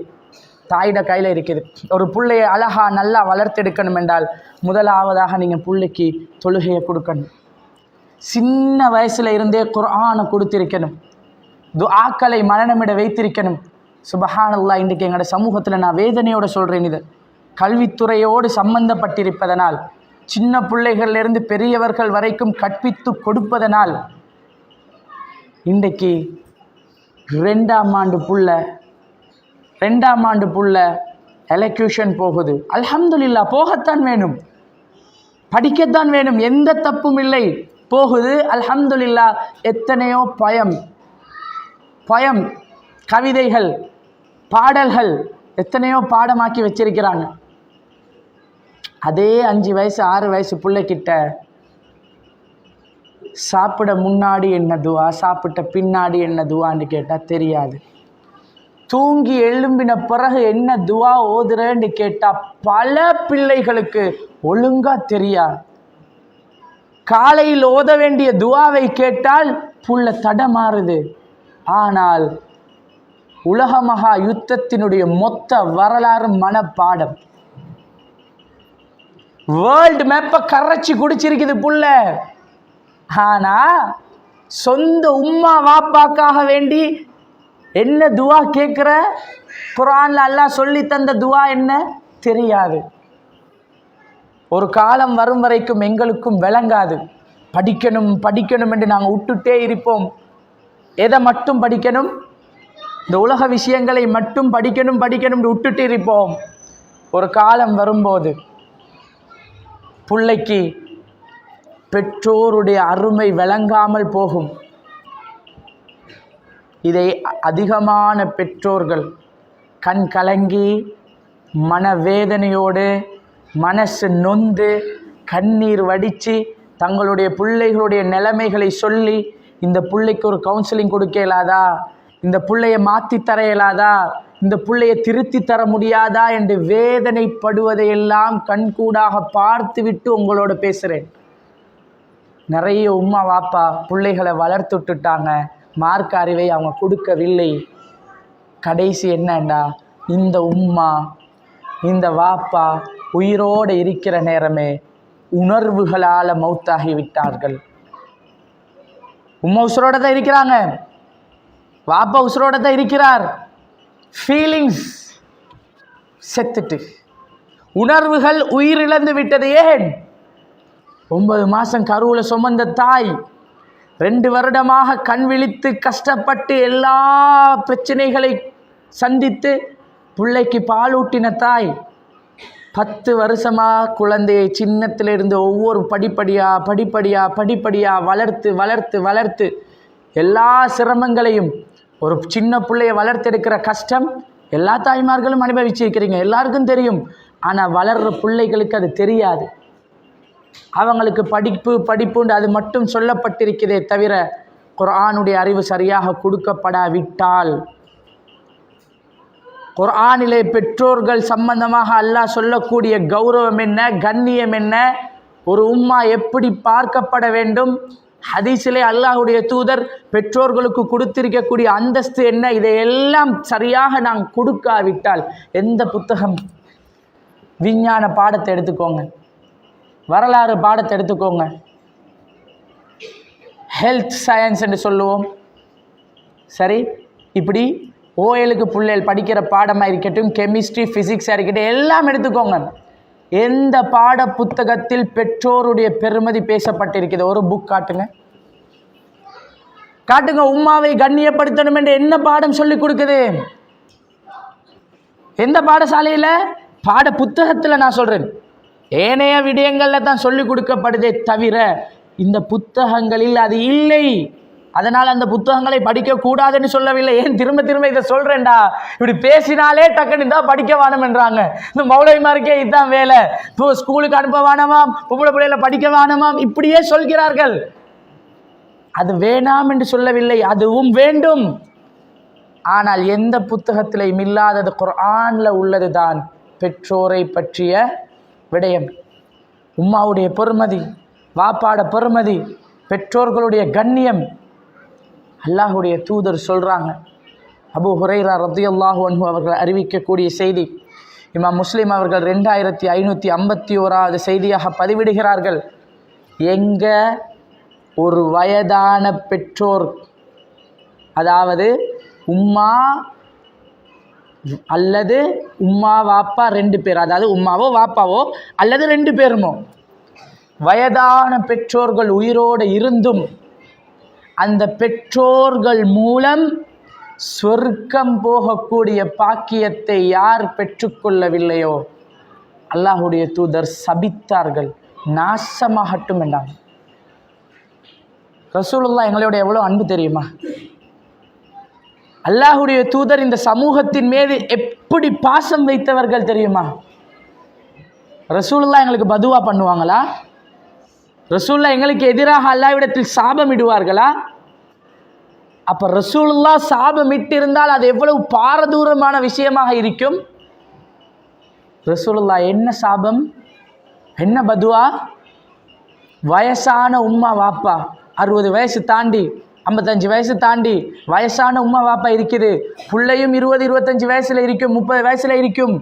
Speaker 1: தாயிட கையில் இருக்குது. ஒரு பிள்ளையை அழகா நல்லா வளர்த்தெடுக்கணும் என்றால் முதலாவதாக நீங்கள் பிள்ளைக்கு தொழுகையை கொடுக்கணும். சின்ன வயசுல இருந்தே குர்ஆனை கொடுத்திருக்கணும். துஆக்களை மனநமிட வைத்திருக்கணும். சுபஹானல்லாஹ், இன்றைக்கு எங்களோட சமூகத்தில் நான் வேதனையோடு சொல்கிறேன், இது கல்வித்துறையோடு சம்பந்தப்பட்டிருப்பதனால், சின்ன பிள்ளைகளிலிருந்து பெரியவர்கள் வரைக்கும் கற்பித்து கொடுப்பதனால் இன்றைக்கு ரெண்டாம் ஆண்டு புள்ள எலக்யூஷன் போகுது. அல்ஹம்துலில்லாஹ், போகத்தான் வேணும், படிக்கத்தான் வேணும், எந்த தப்பும் இல்லை, போகுது. அல்ஹம்துலில்லாஹ். எத்தனையோ பயம் கவிதைகள், பாடல்கள் எத்தனையோ பாடமாக்கி வச்சிருக்கிறாங்க. அதே 5 வயசு 6 வயசு பிள்ளைக்கிட்ட சாப்பிட முன்னாடி என்ன துவா, சாப்பிட்ட பின்னாடி என்ன துவான்னு கேட்டால் தெரியாது. தூங்கி எழும்பின பிறகு என்ன துவா ஓதுறேன்னு கேட்டால் பல பிள்ளைகளுக்கு ஒழுங்கா தெரியாது. காலையில் ஓத வேண்டிய துவாவை கேட்டால் புள்ள தடமாறுது. ஆனால் உலக மகா யுத்தத்தினுடைய மொத்த வரலாறு மனப்பாடம். வேர்ல்டு மேப்பை கரைச்சி குடிச்சிருக்குது புள்ள. ஆனா சொந்த உம்மா வாப்பாக்காக வேண்டி என்ன துவா கேட்குற, குர்ஆன்ல அல்லாஹ் சொல்லி தந்த துவா என்ன தெரியாது. ஒரு காலம் வரும் வரைக்கும் எங்களுக்கும் விளங்காது. படிக்கணும் என்று நாங்கள் விட்டுட்டே இருப்போம். எதை மட்டும் படிக்கணும்? இந்த உலக விஷயங்களை மட்டும் படிக்கணும் விட்டுட்டு இருப்போம். ஒரு காலம் வரும்போது பிள்ளைக்கு பெற்றோருடைய அருமை விளங்காமல் போகும். இதை அதிகமான பெற்றோர்கள் கண் கலங்கி மனவேதனையோடு மனசு நொந்து கண்ணீர் வடித்து தங்களுடைய பிள்ளைகளுடைய நிலைமைகளை சொல்லி, இந்த பிள்ளைக்கு ஒரு கவுன்சிலிங் கொடுக்க இயலாதா, இந்த பிள்ளையை மாற்றி தர இயலாதா, இந்த பிள்ளையை திருத்தி தர முடியாதா என்று வேதனைப்படுவதையெல்லாம் கண்கூடாக பார்த்துவிட்டு உங்களோட பேசுகிறேன். நிறைய உம்மா வாப்பா பிள்ளைகளை வளர்த்துட்டாங்க, மார்க்க அறிவை அவங்க கொடுக்கவில்லை. கடைசி என்னண்டா, இந்த உம்மா இந்த வாப்பா உயிரோடு இருக்கிற நேரமே உணர்வுகளால் மௌத்தாகி விட்டார்கள். உம்மா உசுரோட தான் இருக்கிறாங்க, வாப்பா உசுரோட தான் இருக்கிறார். ஃபீலிங்ஸ் செத்துட்டு உணர்வுகள் உயிரிழந்து விட்டது. ஏன்? 9 மாதம் கருவில் சுமந்த தாய், 2 வருடமாக கண் விழித்து கஷ்டப்பட்டு எல்லா பிரச்சனைகளை சந்தித்து பிள்ளைக்கு பாலூட்டின தாய், 10 வருஷமாக குழந்தையை சின்னத்திலிருந்து ஒவ்வொரு படிப்படியாக வளர்த்து எல்லா சிரமங்களையும், ஒரு சின்ன பிள்ளையை வளர்த்தெடுக்கிற கஷ்டம் எல்லா தாய்மார்களும் அனுபவிச்சிருக்கிறீங்க, எல்லாருக்கும் தெரியும். ஆனால் வளர்கிற பிள்ளைகளுக்கு அது தெரியாது. அவங்களுக்கு படிப்புண்டு அது மட்டும் சொல்லப்பட்டிருக்கிறதே தவிர குர்ஆனுடைய அறிவு சரியாக கொடுக்கப்படாவிட்டால் குர்ஆனிலே பெற்றோர்கள் சம்பந்தமாக அல்லாஹ் சொல்லக்கூடிய கௌரவம் என்ன, கண்ணியம் என்ன, ஒரு உம்மா எப்படி பார்க்கப்பட வேண்டும், ஹதீஸிலே அல்லாஹ்வுடைய தூதர் பெற்றோர்களுக்கு கொடுத்திருக்கக்கூடிய அந்தஸ்து என்ன, இதையெல்லாம் சரியாக நாம் கொடுக்காவிட்டால் எந்த புத்தகம், விஞ்ஞான பாடத்தை எடுத்துக்கோங்க, வரலாறு பாடத்தை எடுத்துக்கோங்க, ஹெல்த் சயின்ஸ் என்று சொல்லுவோம், சரி, இப்படி ஓஎலுக்கு பிள்ளைகள் படிக்கிற பாடமாக இருக்கட்டும், கெமிஸ்ட்ரி, ஃபிசிக்ஸாக இருக்கட்டும், எல்லாம் எடுத்துக்கோங்க. எந்த பாட புத்தகத்தில் பெற்றோருடைய பெருமதி பேசப்பட்டிருக்கிறது? ஒரு புக் காட்டுங்க, காட்டுங்க. உம்மாவை கண்ணியப்படுத்தணும் என்று என்ன பாடம் சொல்லி கொடுக்குது? எந்த பாடசாலையில்? பாட புத்தகத்தில் நான் சொல்கிறேன். ஏனைய விடயங்களில் தான் சொல்லி கொடுக்கப்படுதே தவிர இந்த புத்தகங்களில் அது இல்லை. அதனால் அந்த புத்தகங்களை படிக்கக்கூடாதுன்னு சொல்லவில்லை. ஏன் திரும்ப திரும்ப இதை சொல்கிறேன்டா? இப்படி பேசினாலே டக்குன்னு தான் படிக்க வேணும் என்றாங்க. இந்த மௌலவிமாருக்கே இதுதான் வேலை. இப்போ ஸ்கூலுக்கு அனுப்ப வேணாமாம், பொம்பளை பிள்ளைகளை படிக்க வேணாமாம், இப்படியே சொல்கிறார்கள். அது வேணாம் என்று சொல்லவில்லை, அதுவும் வேண்டும். ஆனால் எந்த புத்தகத்திலையும் இல்லாதது குர்ஆனில் உள்ளது தான் பெற்றோரை பற்றிய விடயம். உம்மாவுடைய பெருமதி, வாப்பாட பெருமதி, பெற்றோர்களுடைய கண்ணியம். அல்லாஹுடைய தூதர் சொல்கிறாங்க, அபூ ஹுரைரா ரலியல்லாஹு அன்ஹு அவர்கள் அறிவிக்கக்கூடிய செய்தி, இமாம் முஸ்லிம் அவர்கள் 2551வது செய்தியாக பதிவிடுகிறார்கள். எங்க ஒரு வயதான பெற்றோர், அதாவது உம்மா அல்லது உம்மா வாப்பா 2 பேர், அதாவது உம்மாவோ வாப்பாவோ அல்லது 2 பேருமோ, வயதான பெற்றோர்கள் உயிரோடு இருந்தும் அந்த பெற்றோர்கள் மூலம் சொர்க்கம் போகக்கூடிய பாக்கியத்தை யார் பெற்றுக்கொள்ளவில்லையோ அல்லாஹுடைய தூதர் சபித்தார்கள், நாசமாகட்டும் என்றாங்க. ரசூலுல்லாஹ் எங்களோட எவ்வளோ அன்பு தெரியுமா? அல்லாஹுடைய தூதர் இந்த சமூகத்தின் மீது எப்படி பாசம் வைத்தவர்கள் தெரியுமா? ரசூலுல்லாஹ் எங்களுக்கு பதுவா பண்ணுவாங்களா? ரசூலுல்லாஹ் எங்களுக்கு எதிராக அல்லாஹ்விடத்தில் சாபம் இடுவார்களா? அப்போ ரசூலுல்லாஹ் சாபம் இட்டிருந்தால் அது எவ்வளவு பாரதூரமான விஷயமாக இருக்கும். ரசூலுல்லாஹ் என்ன சாபம், என்ன பதுவா? வயசான உம்மா வாப்பா 60 வயசு தாண்டி 55 வயசு தாண்டி வயசான உம்மா வாப்பா இருக்குது, பிள்ளையும் 20-25 வயசில் இருக்கும், 30 வயசில் இருக்கும்,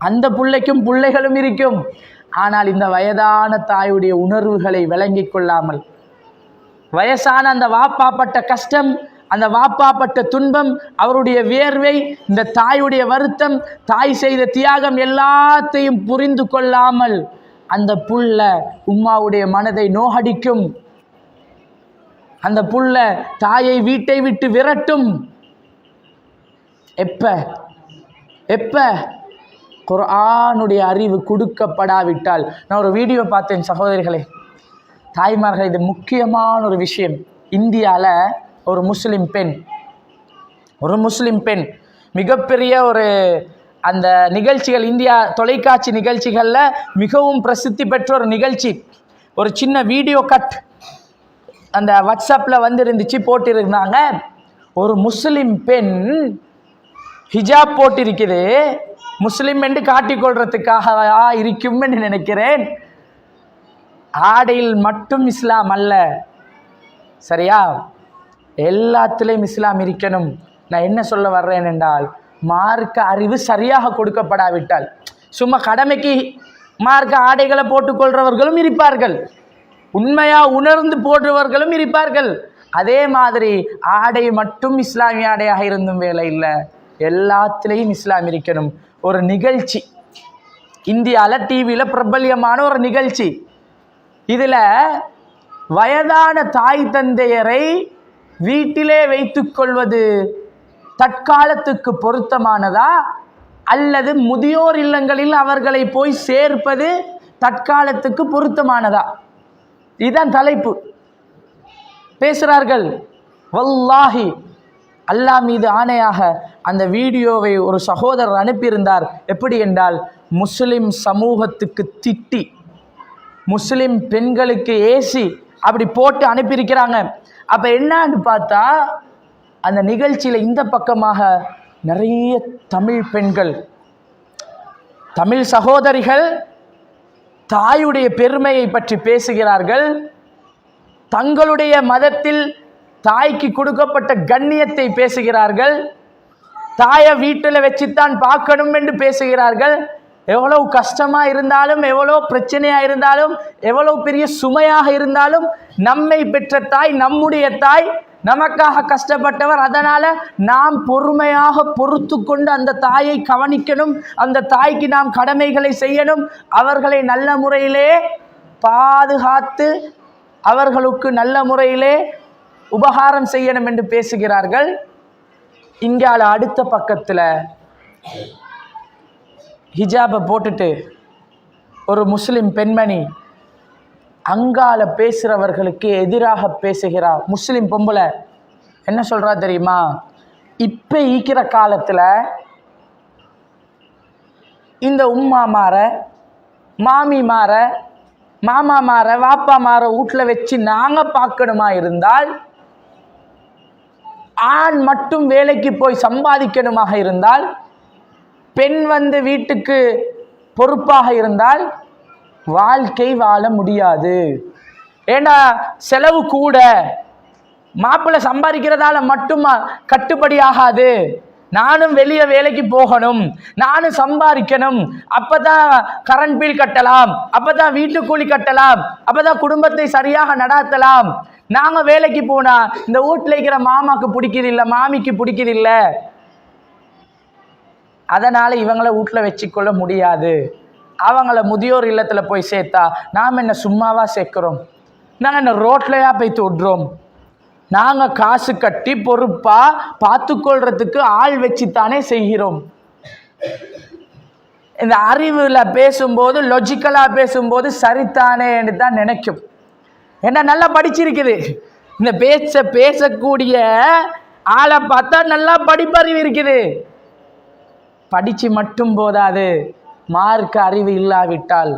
Speaker 1: அந்த பிள்ளைக்கும் பிள்ளைகளும் இருக்கும். ஆனால் இந்த வயதான தாயுடைய உணர்வுகளை விளங்கி கொள்ளாமல், வயசான அந்த வாப்பாப்பட்ட கஷ்டம், அந்த வாப்பாப்பட்ட துன்பம், அவருடைய வேர்வை, இந்த தாயுடைய வருத்தம், தாய் செய்த தியாகம் எல்லாத்தையும் புரிந்து கொள்ளாமல் அந்த புள்ள உம்மாவுடைய மனதை நோகடிக்கும். அந்த புள்ள தாயை வீட்டை விட்டு விரட்டும். எப்ப குர்ஆனுடைய அறிவு கொடுக்கப்படாவிட்டால். நான் ஒரு வீடியோ பார்த்தேன் சகோதரிகளே, தாய்மார்கள், இது முக்கியமான ஒரு விஷயம். இந்தியாவில் ஒரு முஸ்லிம் பெண் மிகப்பெரிய ஒரு அந்த நிகழ்ச்சிகள், இந்தியா தொலைக்காட்சி நிகழ்ச்சிகளில் மிகவும் பிரசித்தி பெற்ற ஒரு நிகழ்ச்சி, ஒரு சின்ன வீடியோ கட் அந்த வாட்ஸ்அப்பில் வந்துருந்துச்சு, போட்டிருந்தாங்க. ஒரு முஸ்லிம் பெண் ஹிஜாப் போட்டிருக்குது. முஸ்லிம் என்று காட்டிக்கொள்றதுக்காக இருக்கும் என்று நினைக்கிறேன். ஆடையில் மட்டும் இஸ்லாம் அல்ல, சரியா? எல்லாத்திலையும் இஸ்லாம் இருக்கணும். நான் என்ன சொல்ல வர்றேன் என்றால், மார்க்க அறிவு சரியாக கொடுக்கப்படாவிட்டால், சும்மா கடமைக்கு மார்க்க ஆடைகளை போட்டுக்கொள்றவர்களும் இருப்பார்கள், உண்மையா உணர்ந்து போடுறவர்களும் இருப்பார்கள். அதே மாதிரி ஆடை மட்டும் இஸ்லாமிய ஆடையாக இருந்தும் வேலை இல்லை, எல்லாத்திலையும் இஸ்லாம் இருக்கணும். ஒரு நிகழ்ச்சி இந்தியாவில் டிவியில் பிரபல்யமான ஒரு நிகழ்ச்சி, இதில் வயதான தாய் தந்தையரை வீட்டிலே வைத்துக் கொள்வது தற்காலத்துக்கு பொருத்தமானதா அல்லது முதியோர் இல்லங்களில் அவர்களை போய் சேர்ப்பது தற்காலத்துக்கு பொருத்தமானதா? இதுதான் தலைப்பு. பேசுகிறார்கள். வல்லாஹி, அல்லாஹ் மீது ஆணையாக அந்த வீடியோவை ஒரு சகோதரர் அனுப்பியிருந்தார். எப்படி என்றால், முஸ்லிம் சமூகத்துக்கு திட்டி, முஸ்லிம் பெண்களுக்கு ஏசி அப்படி போட்டு அனுப்பியிருக்கிறாங்க. அப்போ என்னான்னு பார்த்தா, அந்த நிகழ்ச்சியில் இந்த பக்கமாக நிறைய தமிழ் பெண்கள், தமிழ் சகோதரிகள் தாயுடைய பெருமையை பற்றி பேசுகிறார்கள். தங்களுடைய மதத்தில் தாய்க்கு கொடுக்கப்பட்ட கண்ணியத்தை பேசுகிறார்கள். தாயை வீட்டில் வச்சுத்தான் பார்க்கணும் என்று பேசுகிறார்கள். எவ்வளவு கஷ்டமாக இருந்தாலும், எவ்வளோ பிரச்சனையாக இருந்தாலும், எவ்வளவு பெரிய சுமையாக இருந்தாலும், நம்மை பெற்ற தாய், நம்முடைய தாய், நமக்காக கஷ்டப்பட்டவர். அதனால் நாம் பொறுமையாக பொறுத்து கொண்டு அந்த தாயை கவனிக்கணும், அந்த தாய்க்கு நாம் கடமைகளை செய்யணும், அவர்களை நல்ல முறையிலே பாதுகாத்து அவர்களுக்கு நல்ல முறையிலே உபகாரம் செய்யணும் என்று பேசுகிறார்கள். இங்கால அடுத்த பக்கத்தில் ஹிஜாபை போட்டுட்டு ஒரு முஸ்லிம் பெண்மணி அங்கால பேசுகிறவர்களுக்கு எதிராக பேசுகிறார். முஸ்லிம் பொம்பளை என்ன சொல்கிறா தெரியுமா? இப்போ ஈக்கிற காலத்தில் இந்த உம்மாமார, மாமிமார, மாமாமார, வாப்பாமார வீட்டில் வச்சு நாங்கள் பார்க்கணுமா இருந்தால், ஆண் மட்டும் வேலைக்கு போய் சம்பாதிக்கணுமாக இருந்தால், பெண் வந்து வீட்டுக்கு பொறுப்பாக இருந்தால் வாழ்க்கை வாழ முடியாது. ஏன்னா செலவு கூட, மாப்பிள்ளை சம்பாதிக்கிறதால மட்டும் கட்டுப்படி ஆகாது. நானும் வெளியே வேலைக்கு போகணும், நானும் சம்பாதிக்கணும், அப்பதான் கரண்ட் பில் கட்டலாம், அப்பதான் வீட்டு கூலி கட்டலாம், அப்பதான் குடும்பத்தை சரியாக நடாத்தலாம். நாங்கள் வேலைக்கு போனா இந்த வீட்டில் இருக்கிற மாமாக்கு பிடிக்குதில்லை, மாமிக்கு பிடிக்குதில்லை, அதனால் இவங்களை வீட்டில் வச்சுக்கொள்ள முடியாது. அவங்கள முதியோர் இல்லத்தில் போய் சேர்த்தா நாம் என்ன சும்மாவா சேர்க்குறோம்? நாங்கள் என்ன ரோட்லையா போய் விடுறோம்? நாங்கள் காசு கட்டி பொறுப்பாக பார்த்துக்கொள்றதுக்கு ஆள் வச்சுத்தானே செய்கிறோம். இந்த அறிவில் பேசும்போது, லாஜிக்கலாக பேசும்போது சரித்தானே என்று தான் நினைக்கும். என்ன நல்லா படிச்சிருக்குது, இந்த பேசக்கூடிய ஆளை பார்த்தா நல்லா படிப்பறிவு இருக்குது. படித்து மட்டும் போதாது, மார்க்க அறிவு இல்லாவிட்டால்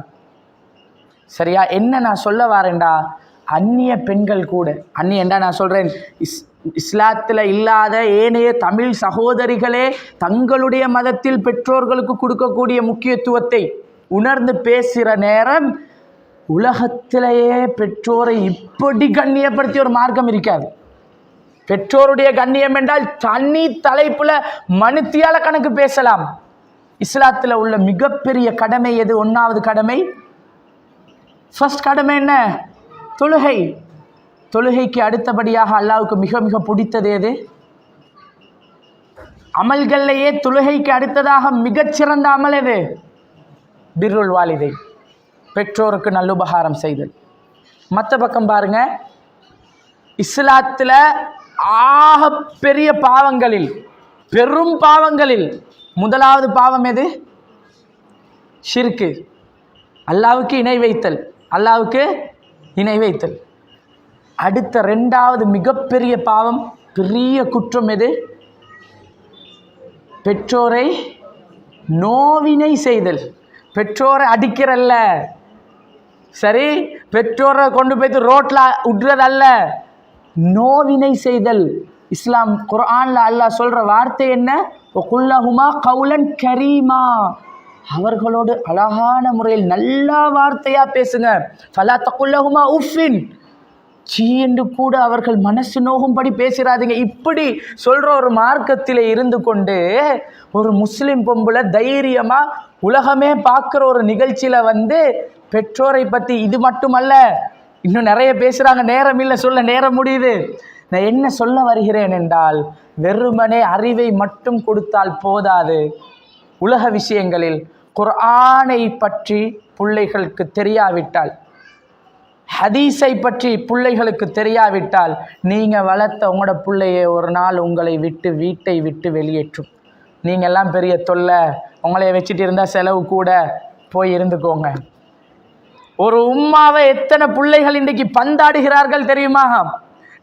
Speaker 1: சரியா. என்ன நான் சொல்ல வரேன்டா, அந்நிய பெண்கள் கூட, அந்நியண்டா நான் சொல்கிறேன், இஸ்லாத்தில் இல்லாத ஏனைய தமிழ் சகோதரிகளே தங்களுடைய மதத்தில் பெற்றோர்களுக்கு கொடுக்கக்கூடிய முக்கியத்துவத்தை உணர்ந்து பேசுகிற நேரம், உலகத்திலேயே பெற்றோரை இப்படி கண்ணியப்படுத்திய ஒரு மார்க்கம் இருக்காது. பெற்றோருடைய கண்ணியம் என்றால் தனி தலைப்புல மனுத்தியால கணக்கு பேசலாம். இஸ்லாத்தில் உள்ள மிகப்பெரிய கடமை எது? ஒன்றாவது கடமை, ஃபர்ஸ்ட் கடமை என்ன? தொழுகை. தொழுகைக்கு அடுத்தபடியாக அல்லாஹ்வுக்கு மிக மிக பிடித்தது எது? அமல்கள்லேயே தொழுகைக்கு அடுத்ததாக மிகச்சிறந்த அமல் எது? பிர்ருல் வாலிதை, பெற்றோருக்கு நல்லுபகாரம் செய்தல். மற்ற பக்கம் பாருங்க, இஸ்லாத்தில் ஆக பெரிய பாவங்களில், பெரும் பாவங்களில் முதலாவது பாவம் எது? ஷிர்கு, அல்லாஹ்வுக்கு இணை வைத்தல். அல்லாஹ்வுக்கு இணை வைத்தல். அடுத்த ரெண்டாவது மிகப்பெரிய பாவம், பெரிய குற்றம் எது? பெற்றோரை நோவினை செய்தல். பெற்றோரை அடிக்கிறல்ல, சரி, பெற்றோரை கொண்டு போய்த்து ரோட்டில் விடுறதல்ல, நோவினை செய்தல். இஸ்லாம் குர்ஆன்ல அல்லாஹ் சொல்ற வார்த்தை என்ன? குல்லஹுமா கவுலன் கரீமா, அவர்களோடு அழகான முறையில் நல்ல வார்த்தையா பேசுங்க. ஃபலா தகுல்லஹுமா உஃபின், சீ என்று கூட அவர்கள் மனசு நோகும்படி பேசுறாதீங்க. இப்படி சொல்ற ஒரு மார்க்கத்தில் இருந்து கொண்டு ஒரு முஸ்லிம் பொம்பளை தைரியமா உலகமே பார்க்குற ஒரு நிகழ்ச்சியில வந்து பெற்றோரை பற்றி, இது மட்டுமல்ல இன்னும் நிறைய பேசுகிறாங்க, நேரம் இல்லை, சொல்ல நேரம் முடியுது. நான் என்ன சொல்ல வருகிறேன் என்றால், வெறுமனே அறிவை மட்டும் கொடுத்தால் போதாது. உலக விஷயங்களில் குர்ஆனை பற்றி பிள்ளைகளுக்கு தெரியாவிட்டால், ஹதீஸை பற்றி பிள்ளைகளுக்கு தெரியாவிட்டால், நீங்கள் வளர்த்த உங்களோட பிள்ளையை ஒரு நாள் உங்களை விட்டு, வீட்டை விட்டு வெளியேற்றும். நீங்கள்லாம் பெரிய தொல்லை, உங்களைய வச்சுட்டு இருந்தால் செலவு கூட, போய் இருந்துக்கோங்க. ஒரு உம்மாவை எத்தனை பிள்ளைகள் இன்றைக்கு பந்தாடுகிறார்கள் தெரியுமா?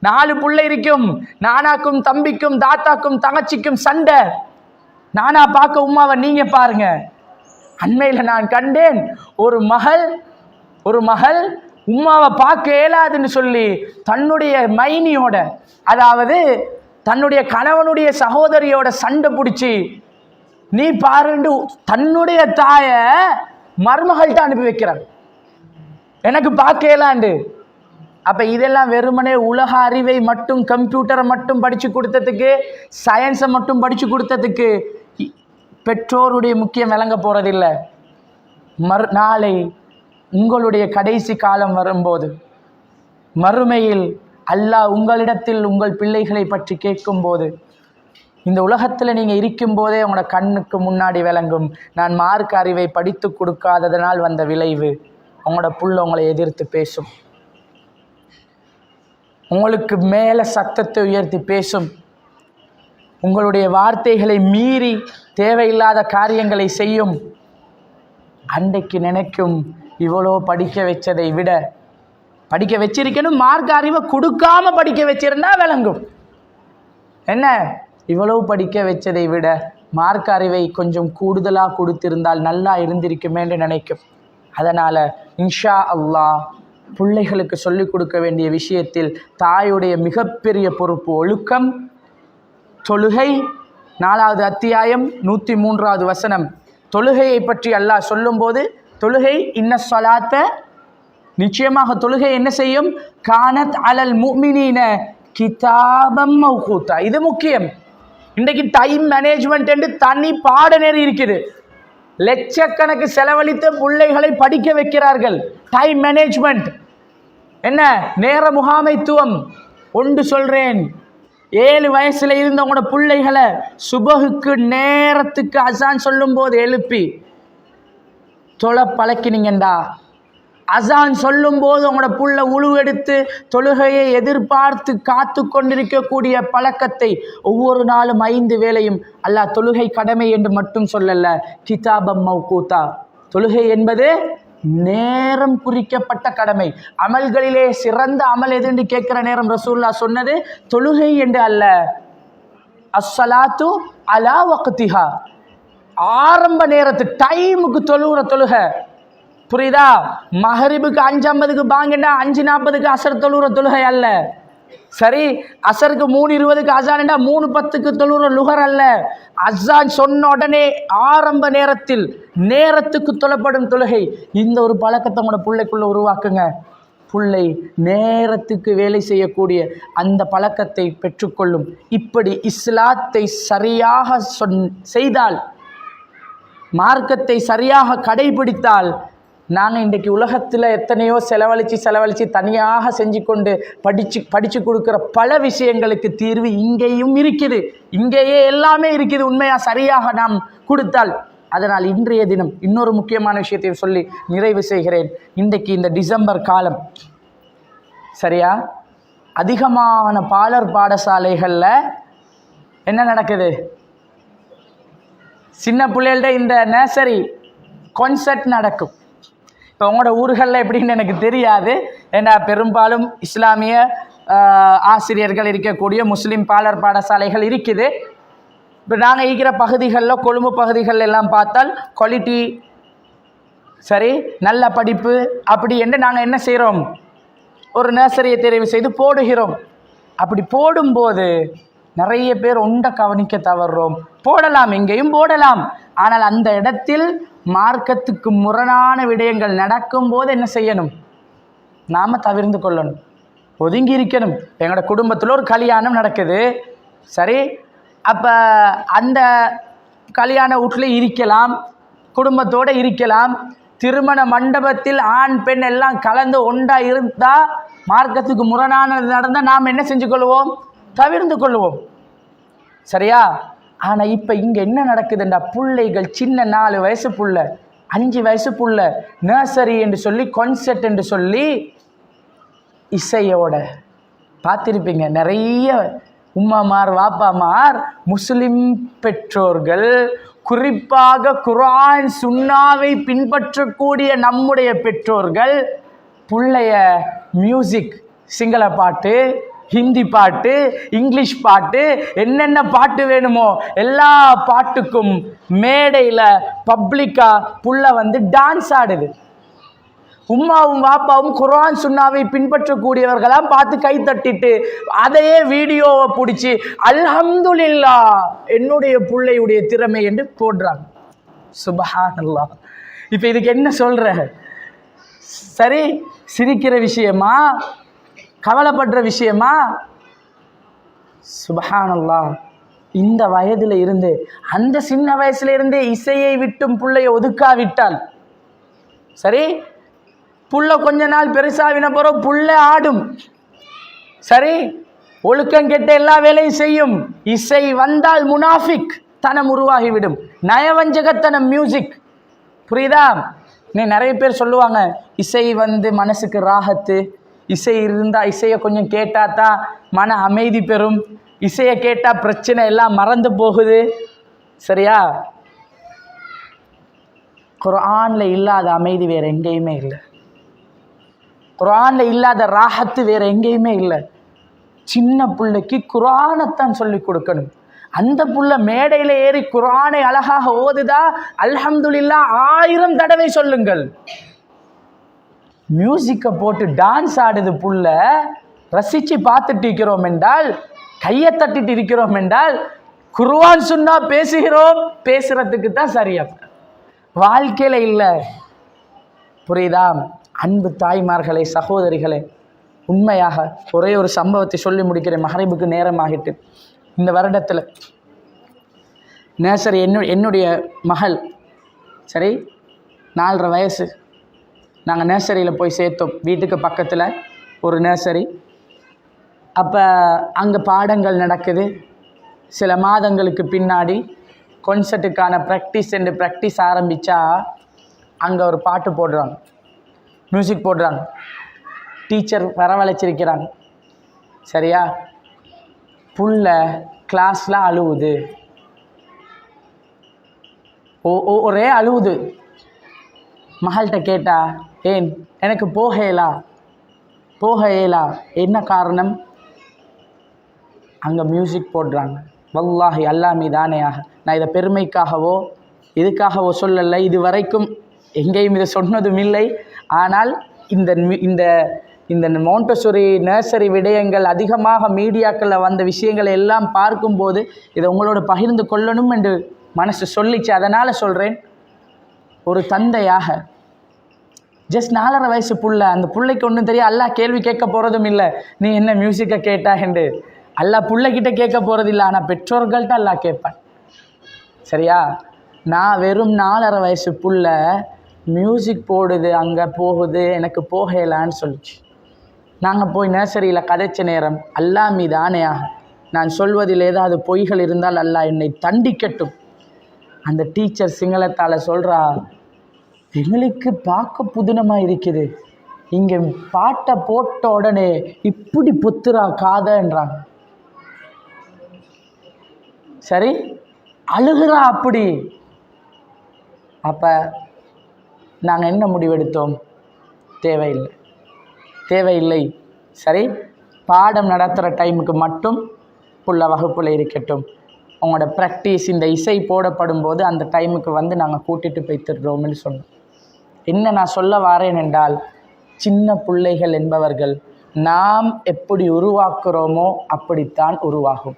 Speaker 1: 4 பிள்ளை இருக்கும், நானாக்கும் தம்பிக்கும் தாத்தாக்கும் தங்கச்சிக்கும் சண்டை. நானா பார்க்க உம்மாவை நீங்க பாருங்க. அண்மையில் நான் கண்டேன், ஒரு மகள் உம்மாவை பார்க்க இயலாதுன்னு சொல்லி தன்னுடைய மைனியோட, அதாவது தன்னுடைய கணவனுடைய சகோதரியோட சண்டை பிடிச்சி நீ பாருண்டு தன்னுடைய தாய மருமகள்கிட்ட அனுப்பி வைக்கிறான், எனக்கு பார்க்கலாண்டு. அப்ப இதெல்லாம் வெறுமனே உலக அறிவை மட்டும், கம்ப்யூட்டரை மட்டும் படிச்சு கொடுத்ததுக்கு, சயின்ஸை மட்டும் படிச்சு கொடுத்ததுக்கு பெற்றோருடைய முக்கியம் விளங்க போறதில்லை. நாளை உங்களுடைய கடைசி காலம் வரும்போது, மறுமையில் அல்லாஹ் உங்களிடத்தில் உங்கள் பிள்ளைகளை பற்றி கேட்கும்போது, இந்த உலகத்தில் நீங்கள் இருக்கும்போதே உங்களோட கண்ணுக்கு முன்னாடி விளங்கும், நான் மார்க்க அறிவை படித்து கொடுக்காததனால் வந்த விளைவு. உங்களோட புள்ள உங்களை எதிர்த்து பேசும், உங்களுக்கு மேலே சத்தத்தை உயர்த்தி பேசும், உங்களுடைய வார்த்தைகளை மீறி தேவையில்லாத காரியங்களை செய்யும். அன்றைக்கு நினைக்கும், இவ்வளோ படிக்க வச்சதை விட படிக்க வச்சிருக்கணும், மார்க்க அறிவை கொடுக்காம படிக்க வச்சிருந்தா விளங்கும். என்ன, இவ்வளவு படிக்க வச்சதை விட மார்க்க அறிவை கொஞ்சம் கூடுதலாக கொடுத்திருந்தால் நல்லா இருந்திருக்குமே என்று நினைக்கும். அதனால் இன்ஷா அல்லாஹ் பிள்ளைகளுக்கு சொல்லிக் கொடுக்க வேண்டிய விஷயத்தில் தாயுடைய மிகப்பெரிய பொறுப்பு ஒழுக்கம். தொழுகை 4வது அத்தியாயம் 103வது வசனம். தொழுகையை பற்றி அல்லாஹ் சொல்லும்போது, தொழுகை இன்ன ஸலாத்த, நிச்சயமாக தொழுகை என்ன செய்யும், கானத் அலல் முஃமினீன கிதாபம் மவ்கூத்தா. இது முக்கியம். இன்றைக்கு டைம் மேனேஜ்மெண்ட் என்று தனி பாடநெறி இருக்குது. லட்சக்கணக்கு செலவழித்த பிள்ளைகளை படிக்க வைக்கிறார்கள். டைம் மேனேஜ்மெண்ட் என்ன, நேர முகாமைத்துவம். ஒன்று சொல்றேன், 7 வயசுல இருந்தவங்களோட பிள்ளைகளை சுபகுக்கு நேரத்துக்கு அசான் சொல்லும் போது எழுப்பி தொலை பழக்கினீங்கண்டா, அசான் சொல்லும் போது உங்களோட புள்ள உழுவெடுத்து தொழுகையை எதிர்பார்த்து காத்து கொண்டிருக்கக்கூடிய பழக்கத்தை ஒவ்வொரு நாளும் 5 வேளையும் அல்லாஹ் தொழுகை கடமை என்று மட்டும் சொல்லல, கிதாபம் மவ்கூத்தா. தொழுகை என்பது நேரம் குறிக்கப்பட்ட கடமை. அமல்களிலே சிறந்த அமல் எதுன்னு கேட்கிற நேரம் ரசூலுல்லாஹ் சொன்னது தொழுகை என்று அல்ல, அஸ்ஸலாத்து அலா வக்திஹா, ஆரம்ப நேரத்து டைமுக்கு தொழுகிற தொழுகை. புரியுதா? மஹரிபுக்கு 5:50க்கு பாங்கண்டா 5:40க்கு அசர் தொழுகிற தொழுகை அல்ல. சரி, அசருக்கு 3:20க்கு அசான்டா 3:10க்கு தொழுகிற லுகர் அல்ல. அசான் சொன்ன உடனே ஆரம்ப நேரத்தில் நேரத்துக்கு தொழப்படும் தொழுகை. இந்த ஒரு பழக்கத்தை உங்களோட பிள்ளைக்குள்ள உருவாக்குங்க. பிள்ளை நேரத்துக்கு வேலை செய்யக்கூடிய அந்த பழக்கத்தை பெற்றுக்கொள்ளும். இப்படி இஸ்லாத்தை சரியாக செய்தால், மார்க்கத்தை சரியாக கடைபிடித்தால், நாங்கள் இன்றைக்கு உலகத்தில் எத்தனையோ செலவழித்து தனியாக செஞ்சு கொண்டு படித்து கொடுக்குற பல விஷயங்களுக்கு தீர்வு இங்கேயும் இருக்குது. இங்கேயே எல்லாமே இருக்குது உண்மையாக சரியாக நாம் கொடுத்தால். அதனால் இன்றைய தினம் இன்னொரு முக்கியமான விஷயத்தை சொல்லி நிறைவு செய்கிறேன். இன்றைக்கு இந்த டிசம்பர் காலம் சரியா, அதிகமான பாலர் பாடசாலைகளில் என்ன நடக்குது, சின்ன பிள்ளைகள்ட இந்த நர்சரி கான்சர்ட் நடக்கும். இப்போ உங்களோட ஊர்களில் எப்படின்னு எனக்கு தெரியாது, ஏன்னா பெரும்பாலும் இஸ்லாமிய ஆசிரியர்கள் இருக்கக்கூடிய முஸ்லீம் பாலர் பாடசாலைகள் இருக்குது. இப்போ நாங்கள் இருக்கிற பகுதிகளில், கொழும்பு பகுதிகள் எல்லாம் பார்த்தால் குவாலிட்டி சரி, நல்ல படிப்பு அப்படி என்று நாங்கள் என்ன செய்கிறோம், ஒரு நர்சரியை தெரிவு செய்து போடுகிறோம். அப்படி போடும்போது நிறைய பேர் ஒன்றை கவனிக்க தவறுறோம். போடலாம், எங்கேயும் போடலாம். ஆனால் அந்த இடத்தில் மார்க்கத்துக்கு முரணான விடயங்கள் நடக்கும்போது என்ன செய்யணும், நாம் தவிர்த்து கொள்ளணும், ஒதுங்கி இருக்கணும். எங்களோட குடும்பத்தில் ஒரு கல்யாணம் நடக்குது, சரி, அப்போ அந்த கல்யாண வீட்டில் இருக்கலாம், குடும்பத்தோடு இருக்கலாம். திருமண மண்டபத்தில் ஆண் பெண் எல்லாம் கலந்து ஒன்றா இருந்தால், மார்க்கத்துக்கு முரணானது நடந்தால் நாம் என்ன செஞ்சு கொள்வோம், தவிர்த்து கொள்வோம். சரியா? ஆனால் இப்போ இங்கே என்ன நடக்குதுண்டா, பிள்ளைகள் சின்ன 4 வயசு புள்ள, 5 வயசு புள்ள நர்சரி என்று சொல்லி, கான்சர்ட் என்று சொல்லி இசையோட பார்த்துருப்பீங்க. நிறைய உம்மாமார் வாப்பாமார் முஸ்லிம் பெற்றோர்கள், குறிப்பாக குர்ஆன் சுன்னாவை பின்பற்றக்கூடிய நம்முடைய பெற்றோர்கள் பிள்ளைய மியூசிக், சிங்கள பாட்டு, ஹிந்தி பாட்டு, இங்கிலீஷ் பாட்டு, என்னென்ன பாட்டு வேணுமோ எல்லா பாட்டுக்கும் மேடையில் பப்ளிக்காக புள்ள வந்து டான்ஸ் ஆடுது. உம்மாவும் வாப்பாவும் குர்ஆன் சுன்னாவை பின்பற்றக்கூடியவர்களாம் பார்த்து கை தட்டிட்டு அதையே வீடியோவை பிடிச்சி அல்ஹம்துலில்லாஹ் என்னுடைய பிள்ளையுடைய திறமை என்று போடுறாங்க. சுப்ஹானல்லாஹ். இப்போ இதுக்கு என்ன சொல்ற? சரி, சிரிக்கிற விஷயமா, கவலைப்படுற விஷயமா? சுப்ஹானல்லாஹ். இந்த வயதில் இருந்து, அந்த சின்ன வயசுல இருந்தே இசையை விட்டும் புள்ளைய ஒதுக்காவிட்டால், சரி, புள்ள கொஞ்ச நாள் பெருசாவின பிறகு புள்ள ஆடும், சரி, ஒழுக்கம் கெட்ட எல்லா வேலையும் செய்யும். இசை வந்தால் முனாஃபிக் தனம் உருவாகிவிடும், நயவஞ்சகத்தனம் மியூசிக். புரியுதா? நீ நிறைய பேர் சொல்லுவாங்க இசை மனசுக்கு ராகத்து, இசை இருந்தால் இசையை கொஞ்சம் கேட்டால் தான் மன அமைதி பெறும், இசையை கேட்டால் பிரச்சனை எல்லாம் மறந்து போகுது. சரியா? குர்ஆன்ல இல்லாத அமைதி வேற எங்கேயுமே இல்லை, குர்ஆன்ல இல்லாத ராகத்து வேற எங்கேயுமே இல்லை. சின்ன பிள்ளைக்கு குர்ஆனைத்தான் சொல்லி கொடுக்கணும். அந்த புள்ள மேடையில் ஏறி குர்ஆனை அழகாக ஓதுதா, அல்ஹம்துலில்லாஹ் 1000 தடவை சொல்லுங்கள். மியூசிக்கை போட்டு டான்ஸ் ஆடுது புள்ள, ரசிச்சு பார்த்துட்டு இருக்கிறோம் என்றால், கையை தட்டிட்டு இருக்கிறோம் என்றால், குர்ஆன் சுன்னா பேசுகிறோம், பேசுறதுக்கு தான் சரியா, வாழ்க்கையில இல்லை. புரியுதா? அன்பு தாய்மார்களே, சகோதரிகளே, உண்மையாக ஒரே ஒரு சம்பவத்தை சொல்லி முடிக்கிறேன், மகரிபுக்கு நேரமாகிட்டு. இந்த வருடத்தில் நேசரி என்னுடைய மகள், சரி, 4.5 வயசு, நாங்கள் நேசரியில் போய் சேர்த்தோம். வீட்டுக்கு பக்கத்தில் ஒரு நேசரி. அப்போ அங்கே பாடங்கள் நடக்குது. சில மாதங்களுக்கு பின்னாடி கொன்சர்ட்டுக்கான ப்ராக்டிஸ் ஆரம்பித்தா அங்கே ஒரு பாட்டு போடுறாங்க, மியூசிக் போடுறாங்க, டீச்சர் வரவழைச்சிருக்கிறாங்க. சரியா? புள்ள கிளாஸில் அழுவுது, ஒரே அழுவுது. மகள்கிட்ட கேட்டா, ஏன் எனக்கு போக இயலா, என்ன காரணம்? அங்கே மியூசிக் போடுறாங்க. வல்லாஹி அல்லாஹ் மீதானேயாக, நான் இதை பெருமைக்காகவோ இதுக்காகவோ சொல்லலை, இது வரைக்கும் எங்கேயும் இதை சொன்னதும் இல்லை. ஆனால் இந்த மோண்டசரி நர்சரி விடயங்கள் அதிகமாக மீடியாக்களில் வந்த விஷயங்களை எல்லாம் பார்க்கும்போது இதை உங்களோட பகிர்ந்து கொள்ளணும் என்று மனசு சொல்லிச்சு. அதனால் சொல்கிறேன், ஒரு தந்தையாக ஜஸ்ட் 4.5 வயசு புள்ள, அந்த பிள்ளைக்கு ஒன்றும் தெரியும், அல்லாஹ் கேள்வி கேட்க போகிறதும் இல்லை நீ என்ன மியூசிக்கை கேட்டா என்று. அல்லாஹ் பிள்ளைகிட்ட கேட்க போகிறது இல்லை, ஆனால் பெற்றோர்கள்ட்ட அல்லாஹ் கேட்பான். சரியா? நான் வெறும் 4.5 வயசு புள்ள மியூசிக் போடுது, அங்கே போகுது, எனக்கு போகலான்னு சொல்லிச்சு. நாங்கள் போய் நர்சரியில் கதைச்ச நேரம், அல்லாஹ் மீது ஆணையாக நான் சொல்வதில் ஏதாவது பொய்கள் இருந்தால் அல்லாஹ் என்னை தண்டிக்கட்டும். அந்த டீச்சர் சிங்களத்தால் சொல்கிறா, எங்களுக்கு பார்க்க புதினமாக இருக்குது, இங்கே பாட்டை போட்ட உடனே இப்படி பொத்துறா காதன்றாங்க. சரி, அழுகிறா அப்படி. அப்போ நாங்கள் என்ன முடிவெடுத்தோம்? தேவையில்லை. சரி, பாடம் நடத்துகிற டைமுக்கு மட்டும் புள்ள வகுப்பில் இருக்கட்டும், உங்களோட ப்ராக்டிஸ் இந்த இசை போடப்படும் போது அந்த டைமுக்கு நாங்கள் கூட்டிகிட்டு போய்த்துடுறோம்னு சொன்னோம். என்ன நான் சொல்ல வாரேன் என்றால், சின்ன பிள்ளைகள் என்பவர்கள் நாம் எப்படி உருவாக்குறோமோ அப்படித்தான் உருவாகும்.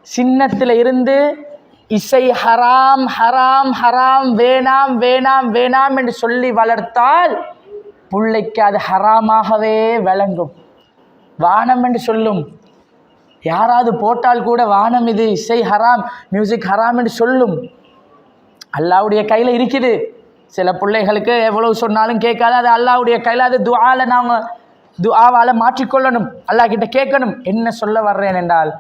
Speaker 1: சின்னத்தில் இருந்து இசை ஹராம் ஹராம் ஹராம், வேணாம் வேணாம் வேணாம் என்று சொல்லி வளர்த்தால் பிள்ளைக்கு அது ஹராமாகவே விளங்கும். வானம் என்று சொல்லும், யாராவது போட்டால் கூட வானம் இது இசை ஹராம், மியூசிக் ஹராம் என்று சொல்லும். அல்லாஹ்வுடைய கையில் இருக்குது. சில பிள்ளைகளுக்கு எவ்வளவு சொன்னாலும் கேட்காது, அது அல்லாஹ்வுடைய கையில். அது துஆவால் மாற்றிக்கொள்ளணும், அல்லாஹ் கிட்ட கேட்கணும். என்ன சொல்ல வர்றேன் என்றால்,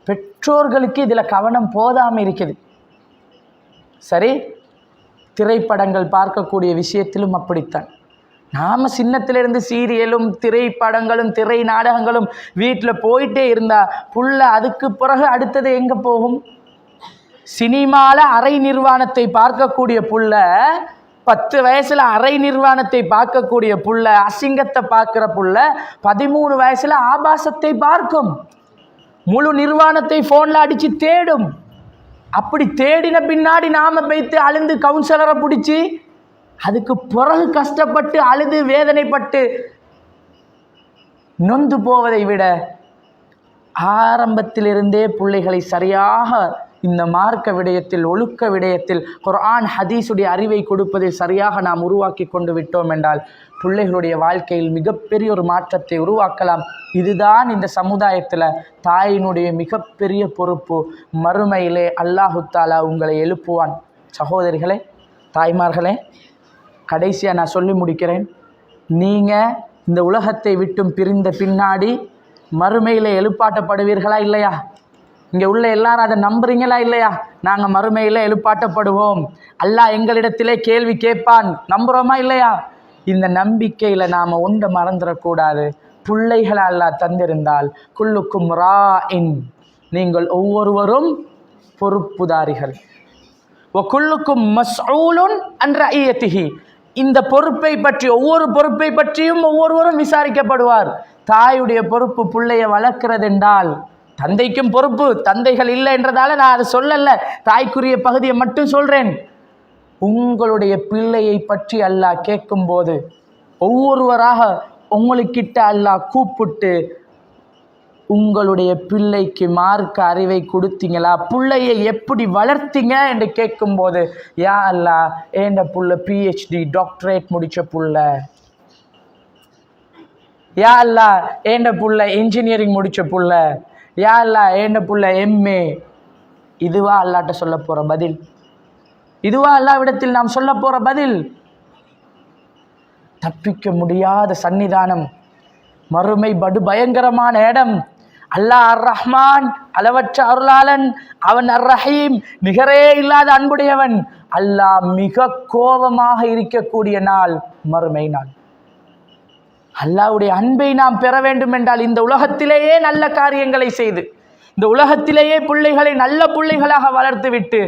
Speaker 1: பெற்றோர்களுக்கு இதில் கவனம் போதாமல் இருக்குது. சரி, திரைப்படங்கள் பார்க்கக்கூடிய விஷயத்திலும் அப்படித்தான். நாம் சின்னத்திலிருந்து சீரியலும் திரைப்படங்களும் திரை நாடகங்களும் வீட்டில் போயிட்டே இருந்தா புள்ள அதுக்கு பிறகு அடுத்தது எங்கே போகும்? சினிமாவில் அரை நிர்வாணத்தை பார்க்கக்கூடிய புள்ள, 10 வயசில் அரை நிர்வாணத்தை பார்க்கக்கூடிய புள்ள, அசிங்கத்தை பார்க்குற புள்ள 13 வயசில் ஆபாசத்தை பார்க்கும். முழு நிர்வாணத்தை ஃபோனில் அடித்து தேடும். அப்படி தேடின பின்னாடி நாம் போய்த்து அழுந்து கவுன்சிலரை பிடிச்சி அதுக்கு பிறகு கஷ்டப்பட்டு அழுது வேதனைப்பட்டு நொந்து போவதை விட ஆரம்பத்திலிருந்தே பிள்ளைகளை சரியாக இந்த மார்க்க விடயத்தில், ஒழுக்க விடயத்தில், குர்ஆன் ஹதீஸுடைய அறிவை கொடுப்பதில் சரியாக நாம் உருவாக்கி கொண்டு விட்டோம் என்றால் பிள்ளைகளுடைய வாழ்க்கையில் மிகப்பெரிய ஒரு மாற்றத்தை உருவாக்கலாம். இதுதான் இந்த சமுதாயத்தில் தாயினுடைய மிகப்பெரிய பொறுப்பு. மறுமையிலே அல்லாஹு தாலா உங்களை எழுப்புவான். சகோதரிகளே, தாய்மார்களே, கடைசியாக நான் சொல்லி முடிக்கிறேன். நீங்கள் இந்த உலகத்தை விட்டும் பிரிந்த பின்னாடி மறுமையில் எழுப்பாட்டப்படுவீர்களா இல்லையா? இங்கே உள்ள எல்லாரும் அதை நம்புறீங்களா இல்லையா? நாங்கள் மறுமையில் எழுப்பாட்டப்படுவோம், அல்லாஹ் எங்களிடத்திலே கேள்வி கேட்பான், நம்புகிறோமா இல்லையா? இந்த நம்பிக்கையில் நாம் ஒன்றை மறந்துடக்கூடாது. பிள்ளைகளை அல்லாஹ் தந்திருந்தால் குல்லுக்கும் ராஇன், நீங்கள் ஒவ்வொருவரும் பொறுப்புதாரிகள். வகுல்லுக்கும் மஸ்ஊலுன் அன் ரஇயத்திஹி, இந்த பொறுப்பை பற்றி, ஒவ்வொரு பொறுப்பை பற்றியும் ஒவ்வொருவரும் விசாரிக்கப்படுவார். தாயுடைய பொறுப்பு பிள்ளைய வளர்க்கிறது என்றால் தந்தைக்கும் பொறுப்பு. தந்தைகள் இல்லை என்றதால நான் அதை சொல்லல, தாய்க்குரிய பகுதியை மட்டும் சொல்றேன். உங்களுடைய பிள்ளையை பற்றி அல்லாஹ் கேட்கும்போது ஒவ்வொருவராக உங்களுக்கிட்ட அல்லாஹ் கூப்பிட்டு உங்களுடைய பிள்ளைக்கு மார்க்க அறிவை கொடுத்தீங்களா, பிள்ளையை எப்படி வளர்த்தீங்க என்று கேட்கும்போது, யா அல்லாஹ் ஏண்ட புள்ள PhD டாக்டரேட் முடிச்ச புள்ள, யா அல்லாஹ் ஏண்ட புள்ள இன்ஜினியரிங் முடிச்ச புள்ள, யா அல்லாஹ் ஏண்ட புள்ள MA. இதுவா அல்லாட்ட சொல்ல போற பதில்? இதுவா அல்லாவிடத்தில் நாம் சொல்ல போற பதில்? தப்பிக்க முடியாத சன்னிதானம், மறுமை படு பயங்கரமான இடம். அல்லாஹ் அர் ரஹ்மான், அளவற்ற அருளாளன். அவன் அர் ரஹீம், நிகரே இல்லாத அன்புடையவன். அல்லாஹ் மிக கோபமாக இருக்கக்கூடிய நாள் மறுமை நாள். அல்லாஹ்வுடைய அன்பை நாம் பெற வேண்டும் என்றால் இந்த உலகத்திலேயே நல்ல காரியங்களை செய்து, இந்த உலகத்திலேயே பிள்ளைகளை நல்ல பிள்ளைகளாக வளர்த்து விட்டு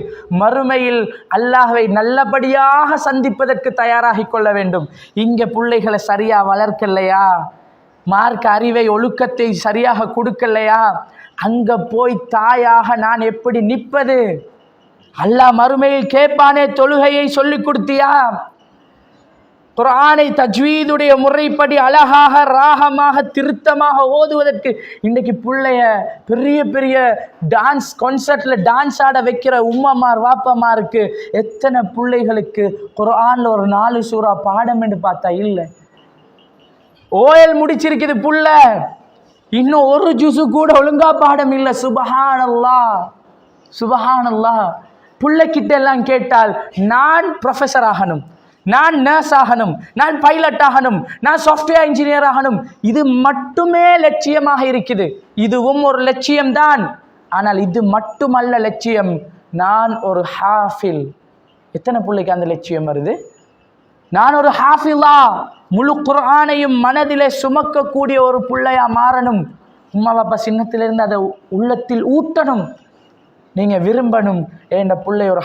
Speaker 1: மறுமையில் அல்லாஹ்வை நல்லபடியாக சந்திப்பதற்கு தயாராகி கொள்ள வேண்டும். இங்கே பிள்ளைகளை சரியா வளர்க்கலையா, மார்க்க அறிவை ஒழுக்கத்தை சரியாக கொடுக்கலையா, அங்க போய் தாயாக நான் எப்படி நிற்பது? அல்லாஹ் மறுமையில் கேட்பானே, தொழுகையை சொல்லி கொடுத்தியா? குர்ஆனை தஜ்வீதுடைய முறைப்படி அழகாக ராகமாக திருத்தமாக ஓதுவதற்கு இன்றைக்கு பிள்ளைய பெரிய பெரிய டான்ஸ் கான்சர்ட்ல டான்ஸ் ஆட வைக்கிற உம்மமார் வாப்பமாருக்கு எத்தனை பிள்ளைகளுக்கு குர்ஆன்ல ஒரு 4 சூறா பாடம் என்று பார்த்தா இல்லை. ஓயல் முடிச்சிருக்குது புள்ள, இன்னும் ஒரு ஜுசு கூட ஒழுங்கா பாடம் இல்லை. சுபஹானல்லாஹ் சுபஹானல்லாஹ். புள்ளைக்கிட்ட எல்லாம் கேட்டால் நான் ப்ரொஃபஸர் ஆகணும், நான் நர்ஸ் ஆகணும், நான் பைலட் ஆகணும், நான் சாஃப்ட்வேர் இன்ஜினியர் ஆகணும், இது மட்டுமே லட்சியமாக இருக்குது. இதுவும் ஒரு லட்சியம்தான். ஆனால் இது மட்டுமல்ல லட்சியம். நான் ஒரு ஹாஃபில். எத்தனை பிள்ளைக்கு அந்த லட்சியம் வருது? நான் ஒரு ஹாஃபிலா, முழு குர்ஆனையும் மனதிலே சுமக்கக்கூடிய ஒரு பிள்ளையா மாறணும். உம்மா பாப்பா சின்னத்திலிருந்து அதை உள்ளத்தில் ஊட்டணும். நீங்கள் விரும்பணும், என் பிள்ளை ஒரு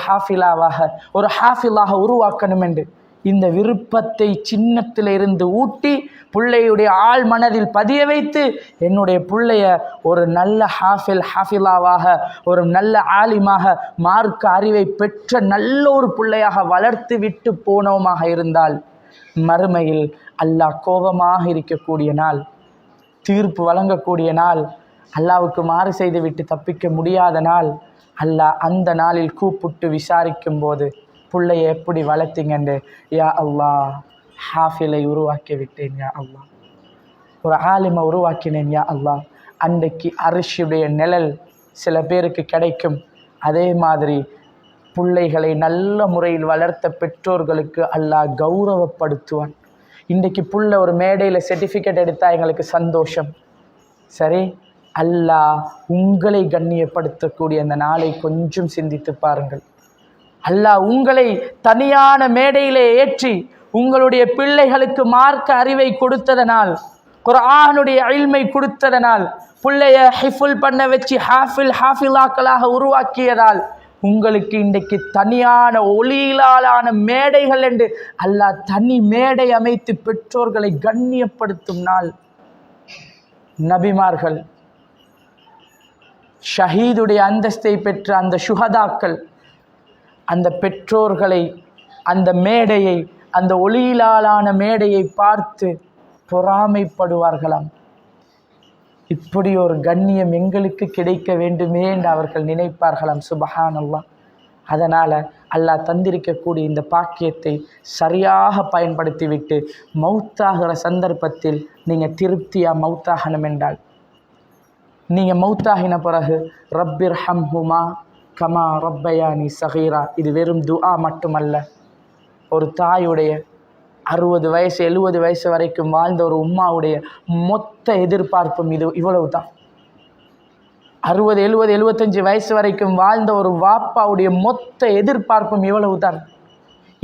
Speaker 1: ஹாஃபிலாக உருவாக்கணும் என்று. இந்த விருப்பத்தை சின்னத்தில் இருந்து ஊட்டி பிள்ளையுடைய ஆள் மனதில் பதிய வைத்து என்னுடைய பிள்ளைய ஒரு நல்ல ஹாஃபிலாவாக, ஒரு நல்ல ஆலிமாக, மார்க்க அறிவை பெற்ற நல்ல ஒரு பிள்ளையாக வளர்த்து விட்டு போனோமாக இருந்தால் மறுமையில் அல்லாஹ் கோபமாக இருக்கக்கூடிய நாள், தீர்ப்பு வழங்கக்கூடிய நாள், அல்லாவுக்கு மாறு செய்து விட்டு தப்பிக்க முடியாத நாள். அல்லாஹ் அந்த நாளில் கூப்பிட்டு விசாரிக்கும் போது பிள்ளையை எப்படி வளர்த்தீங்கன்னு, யா அல்லாஹ் ஹாஃபிலை உருவாக்கி விட்டேன், யா அல்லாஹ் ஒரு ஆலிமை உருவாக்கினேன், யா அல்லாஹ். அன்றைக்கு அரிசியுடைய நிழல் சில பேருக்கு கிடைக்கும். அதே மாதிரி பிள்ளைகளை நல்ல முறையில் வளர்த்த பெற்றோர்களுக்கு அல்லாஹ் கௌரவப்படுத்துவான். இன்றைக்கு புள்ள ஒரு மேடையில் சர்டிஃபிகேட் எடுத்தால் எங்களுக்கு சந்தோஷம். சரி, அல்லாஹ் உங்களை கண்ணியப்படுத்தக்கூடிய அந்த நாளை கொஞ்சம் சிந்தித்து பாருங்கள். அல்லாஹ் உங்களை தனியான மேடையிலே ஏற்றி உங்களுடைய பிள்ளைகளுக்கு மார்க்க அறிவை கொடுத்ததனால், குர்ஆனுடைய இல்மை கொடுத்ததனால், பிள்ளைய ஹிஃபுல் பண்ண வச்சு ஹாஃபிலாக்களாக உருவாக்கியதால் உங்களுக்கு இன்றைக்கு தனியான ஒளியிலான மேடைகள் என்று அல்லாஹ் தனி மேடை அமைத்து பெற்றோர்களை கண்ணியப்படுத்தும் நாள். நபிமார்கள், ஷஹீதுடைய அந்தஸ்தை பெற்ற அந்த சுஹதாக்கள் அந்த பெற்றோர்களை, அந்த மேடையை அந்த ஒளியிலான மேடையை பார்த்து பொறாமைப்படுவார்களாம். இப்படி ஒரு கண்ணியம் எங்களுக்கு கிடைக்க வேண்டுமே என்று அவர்கள் நினைப்பார்களாம். சுபஹானல்லாஹ். அதனால் அல்லாஹ் தந்திருக்கக்கூடிய இந்த பாக்கியத்தை சரியாக பயன்படுத்திவிட்டு மௌத்தாகிற சந்தர்ப்பத்தில் நீங்கள் திருப்தியாக மௌத்தாகணும் என்றால், நீங்கள் மௌத்தாகின பிறகு ரப்பிர் ஹம்ஹுமா கமா ரப்பயானி சகீரா, இது வெறும் துஆ மட்டுமல்ல. ஒரு தாயுடைய 60 வயசு 70 வயசு வரைக்கும் வாழ்ந்த ஒரு உம்மாவுடைய மொத்த எதிர்பார்ப்பும் இவ்வளவு தான். 60 70 75 வயசு வரைக்கும் வாழ்ந்த ஒரு வாப்பாவுடைய மொத்த எதிர்பார்ப்பும் இவ்வளவு தான்.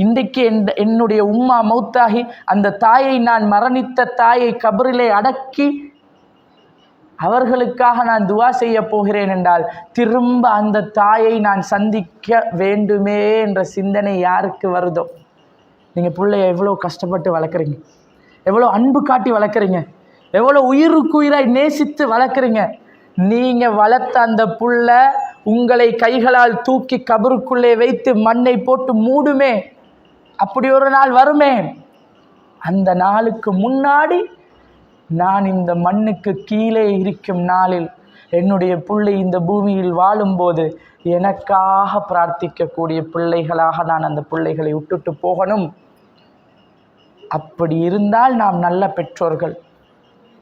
Speaker 1: இன்றைக்கு என்னுடைய உம்மா மௌத்தாகி அந்த தாயை, நான் மரணித்த தாயை கபரிலே அடக்கி அவர்களுக்காக நான் துவா செய்ய போகிறேன் என்றால், திரும்ப அந்த தாயை நான் சந்திக்க வேண்டுமே என்ற சிந்தனை யாருக்கு வருதோ? நீங்கள் பிள்ளைய எவ்வளோ கஷ்டப்பட்டு வளர்க்குறீங்க, எவ்வளோ அன்பு காட்டி வளர்க்குறீங்க, எவ்வளோ உயிருக்குயிராய் நேசித்து வளர்க்குறீங்க. நீங்கள் வளர்த்த அந்த புள்ள உங்களை கைகளால் தூக்கி கபருக்குள்ளே வைத்து மண்ணை போட்டு மூடுமே. அப்படி ஒரு நாள் வருமே. அந்த நாளுக்கு முன்னாடி நான் இந்த மண்ணுக்கு கீழே இருக்கும் நாளில் என்னுடைய பிள்ளை இந்த பூமியில் வாழும்போது எனக்காக பிரார்த்திக்கக்கூடிய பிள்ளைகளாக நான் அந்த பிள்ளைகளை விட்டுட்டு போகணும். அப்படி இருந்தால் நாம் நல்ல பெற்றோர்கள்,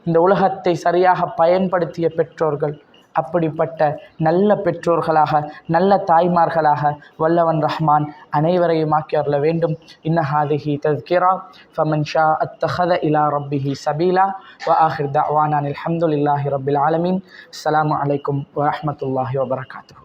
Speaker 1: இந்த உலகத்தை சரியாக பயன்படுத்திய பெற்றோர்கள். அப்படிப்பட்ட நல்ல பெற்றோர்களாக, நல்ல தாய்மார்களாக வல்லவன் ரஹ்மான் அனைவரையும் ஆக்கி அருள வேண்டும். இன்னஹாதிஹி தஸ்கிரா ஃபமன் ஷா அத்தஹத இலா ரப்பிஹி சபீலா வ ஆஹிர் தஅவானா அல்ஹம்துலில்லாஹி ரப்பில் ஆலமீன். அஸ்ஸலாமு அலைக்கும் வ ரஹ்மத்துல்லாஹி வ பரகாத்துஹு.